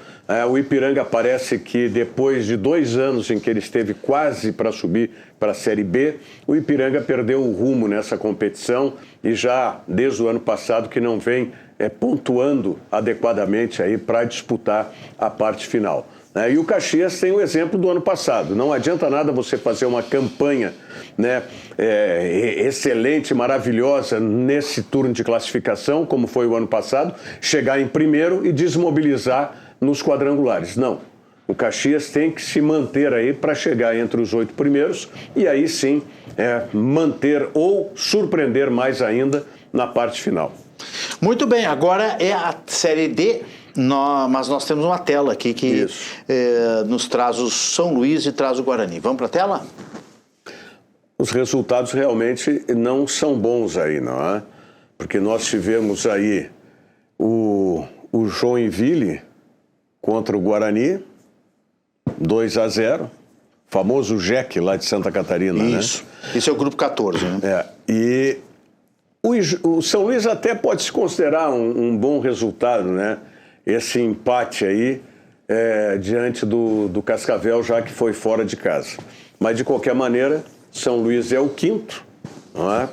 O Ipiranga parece que depois de 2 anos em que ele esteve quase para subir para a Série B, o Ipiranga perdeu o rumo nessa competição e já desde o ano passado que não vem pontuando adequadamente aí para disputar a parte final. E o Caxias tem o exemplo do ano passado. Não adianta nada você fazer uma campanha, né, excelente, maravilhosa nesse turno de classificação, como foi o ano passado, chegar em primeiro e desmobilizar nos quadrangulares. Não. O Caxias tem que se manter aí para chegar entre os 8 primeiros e aí sim manter ou surpreender mais ainda na parte final. Muito bem, agora é a Série D. Mas nós temos uma tela aqui que nos traz o São Luís e traz o Guarani. Vamos para a tela? Os resultados realmente não são bons aí, não é? Porque nós tivemos aí o Joinville contra o Guarani, 2-0, famoso Jeque lá de Santa Catarina, Isso. Né? Esse é o grupo 14, né? E o São Luís até pode se considerar um bom resultado, né? Esse empate aí diante do Cascavel, já que foi fora de casa. Mas, de qualquer maneira, São Luís é o 5º não é?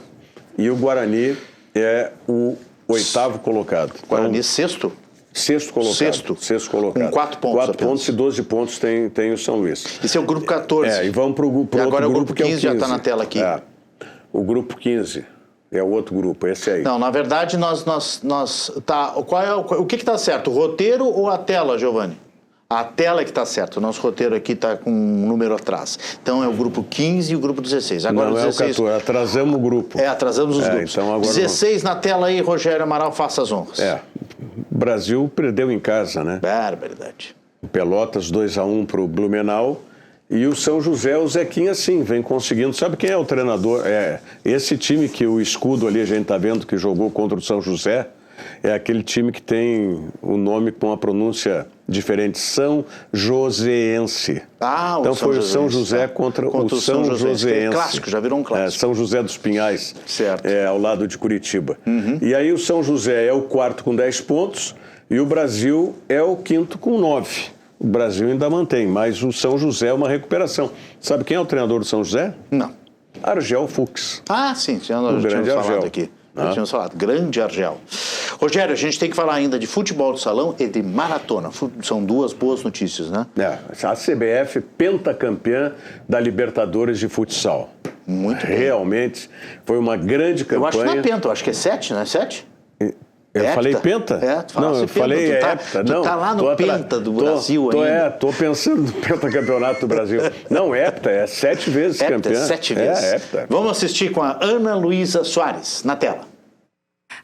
E o Guarani é o 8º colocado. Guarani sexto? Sexto colocado. Sexto colocado. Com 4 pontos. 4 pontos e 12 pontos tem o São Luís. Esse é o grupo 14. E vamos para o outro agora grupo, o grupo 15 que é o 15. já está na tela aqui. O grupo 15 é o outro grupo, esse aí. Não, na verdade, o que está certo? O roteiro ou a tela, Giovanni? A tela que está certa. O nosso roteiro aqui está com um número atrás. Então é o grupo 15 e o grupo 16. Agora não, 16... é o 14, atrasamos o grupo. Atrasamos os grupos. Então agora 16 na tela aí, Rogério Amaral, faça as honras. O Brasil perdeu em casa, né? Barbaridade. Pelotas 2-1 para o Blumenau. E o São José, o Zequinha, sim, vem conseguindo. Sabe quem é o treinador? Esse time que o escudo ali, a gente está vendo que jogou contra o São José, é aquele time que tem o nome com a pronúncia diferente, São Joséense. Então foi o São José contra o São Joséense. É clássico, já virou um clássico. São José dos Pinhais, certo. Ao lado de Curitiba. E aí o São José é o 4º com 10 pontos e o Brasil é o 5º com 9. O Brasil ainda mantém, mas o São José é uma recuperação. Sabe quem é o treinador do São José? Não. Argel Fux. Sim, já tínhamos falado aqui. Já tínhamos falado. Grande Argel. Rogério, a gente tem que falar ainda de futebol de salão e de maratona. São duas boas notícias, né? A CBF pentacampeã da Libertadores de futsal. Muito bem. Realmente foi uma grande campanha. Eu acho que não é penta, eu acho que é 7, não é 7? Eu falei penta? Eu falei hepta. Tu tá lá no penta do Brasil ainda. Tô pensando no pentacampeonato do Brasil. Não, hepta, é 7 vezes campeã. 7 vezes. Hepta. Vamos assistir com a Ana Luísa Soares, na tela.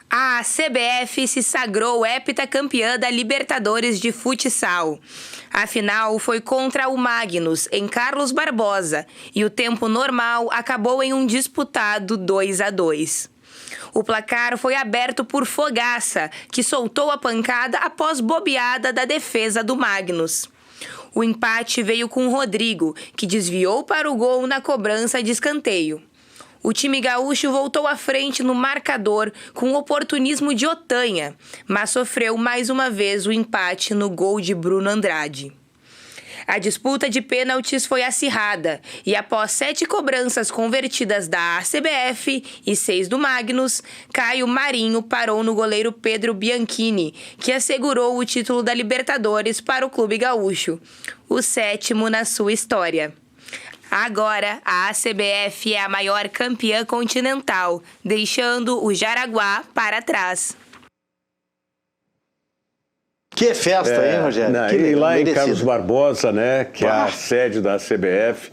A CBF se sagrou heptacampeã da Libertadores de futsal. A final foi contra o Magnus, em Carlos Barbosa, e o tempo normal acabou em um disputado 2-2. O placar foi aberto por Fogaça, que soltou a pancada após bobeada da defesa do Magnus. O empate veio com Rodrigo, que desviou para o gol na cobrança de escanteio. O time gaúcho voltou à frente no marcador com o oportunismo de Otanha, mas sofreu mais uma vez o empate no gol de Bruno Andrade. A disputa de pênaltis foi acirrada e, após 7 cobranças convertidas da CBF e 6 do Magnus, Caio Marinho parou no goleiro Pedro Bianchini, que assegurou o título da Libertadores para o clube gaúcho, o 7º na sua história. Agora, a CBF é a maior campeã continental, deixando o Jaraguá para trás. Que festa, hein, Rogério? E lá em Carlos Barbosa, né, que é a sede da CBF,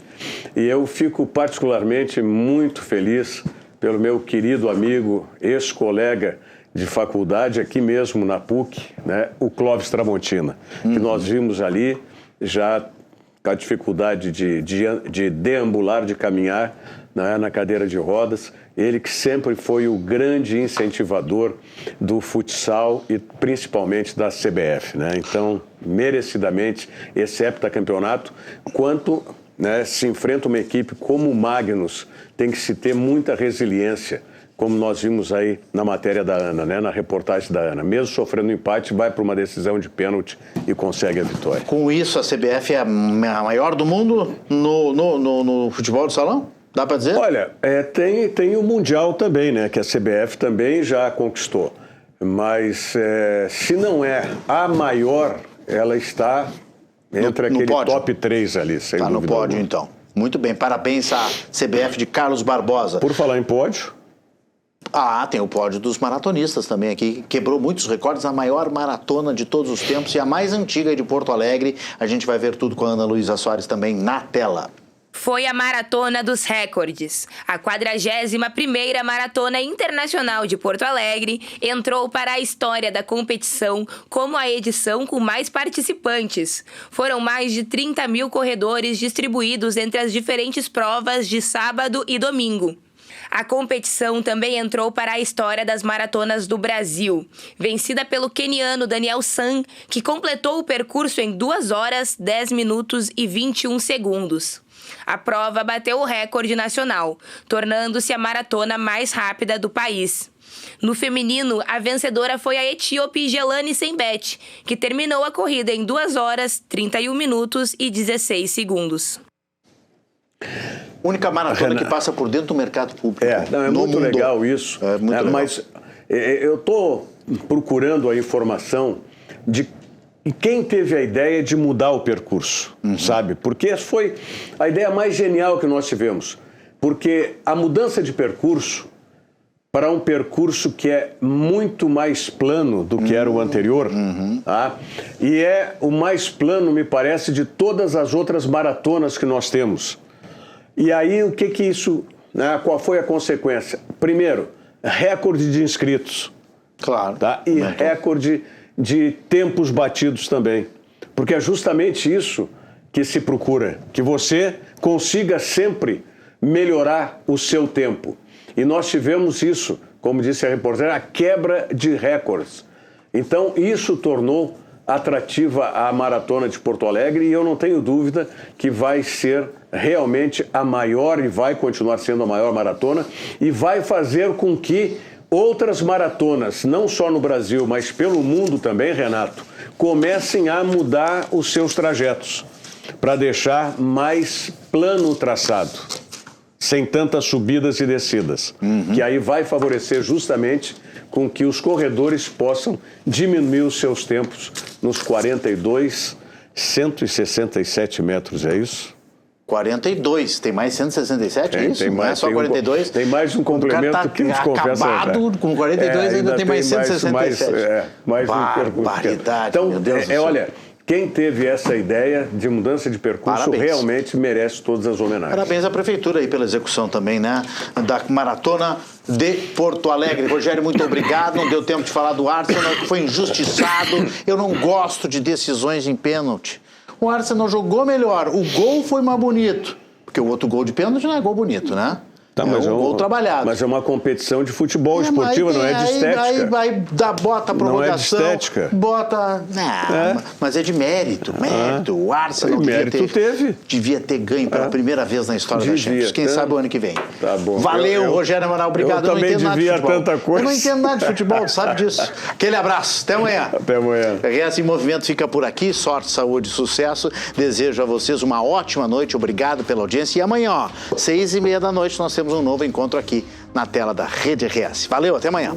e eu fico particularmente muito feliz pelo meu querido amigo, ex-colega de faculdade, aqui mesmo na PUC, né, o Clóvis Tramontina, que nós vimos ali já com a dificuldade de deambular, de caminhar, né, na cadeira de rodas. Ele que sempre foi o grande incentivador do futsal e principalmente da CBF, né? Então, merecidamente, esse heptacampeonato, quanto, né, se enfrenta uma equipe como o Magnus, tem que se ter muita resiliência, como nós vimos aí na matéria da Ana, né, na reportagem da Ana. Mesmo sofrendo empate, vai para uma decisão de pênalti e consegue a vitória. Com isso, a CBF é a maior do mundo no futebol de salão? Dá para dizer? Olha, tem o Mundial também, né? Que a CBF também já conquistou. Mas se não é a maior, ela está entre aquele top 3 ali, sem dúvida. Está no pódio, alguma. então. Muito bem, parabéns à CBF de Carlos Barbosa. Por falar em pódio... tem o pódio dos maratonistas também aqui, quebrou muitos recordes, a maior maratona de todos os tempos e a mais antiga de Porto Alegre. A gente vai ver tudo com a Ana Luísa Soares também na tela. Foi a Maratona dos Recordes. A 41ª Maratona Internacional de Porto Alegre entrou para a história da competição como a edição com mais participantes. Foram mais de 30 mil corredores distribuídos entre as diferentes provas de sábado e domingo. A competição também entrou para a história das maratonas do Brasil, vencida pelo queniano Daniel San, que completou o percurso em 2 horas, 10 minutos e 21 segundos. A prova bateu o recorde nacional, tornando-se a maratona mais rápida do país. No feminino, a vencedora foi a etíope Jelane Sembet, que terminou a corrida em 2 horas, 31 minutos e 16 segundos. Única maratona que passa por dentro do mercado público. É muito legal isso. É muito legal. Mas eu estou procurando a informação de quem teve a ideia de mudar o percurso, sabe? Porque foi a ideia mais genial que nós tivemos. Porque a mudança de percurso para um percurso que é muito mais plano do que era o anterior, tá? E é o mais plano, me parece, de todas as outras maratonas que nós temos. E aí, o que isso, né? Qual foi a consequência? Primeiro, recorde de inscritos. Claro. Tá? E recorde de tempos batidos também. Porque é justamente isso que se procura, que você consiga sempre melhorar o seu tempo. E nós tivemos isso, como disse a reportagem, a quebra de recordes. Então, isso tornou atrativa a Maratona de Porto Alegre e eu não tenho dúvida que vai ser realmente a maior e vai continuar sendo a maior maratona e vai fazer com que outras maratonas, não só no Brasil, mas pelo mundo também, Renato, comecem a mudar os seus trajetos para deixar mais plano o traçado, sem tantas subidas e descidas, que aí vai favorecer justamente com que os corredores possam diminuir os seus tempos nos 167 metros, é isso? 42, tem mais 167, é isso? Tem mais, não é só 42? Tem mais um complemento que nos confessa. Acabado, com 42 ainda tem mais 167. Mais um percurso. Então, meu Deus do céu. Olha, quem teve essa ideia de mudança de percurso realmente merece todas as homenagens. Parabéns à Prefeitura aí pela execução também, né? Da Maratona de Porto Alegre. Rogério, muito obrigado. Não deu tempo de falar do Arsenal, que foi injustiçado. Eu não gosto de decisões em pênalti. O Arsenal jogou melhor. O gol foi mais bonito. Porque o outro gol de pênalti não é gol bonito, né? Tá, mas um gol trabalhado. Mas é uma competição de futebol esportiva, não é de estética. Aí bota a prorrogação. Não é de estética. Bota... Não, mas é de mérito. O Arsenal devia ter ganho pela primeira vez na história da Champions. Quem sabe o ano que vem. Tá bom. Valeu, Rogério Amaral. Obrigado. Eu também devia tanta coisa. Eu não entendo nada de futebol, sabe disso. Aquele abraço. Até amanhã. Até amanhã. RS em Movimento fica por aqui. Sorte, saúde e sucesso. Desejo a vocês uma ótima noite. Obrigado pela audiência. E amanhã, 6h30 da noite, nós temos um novo encontro aqui na tela da Rede RS. Valeu, até amanhã.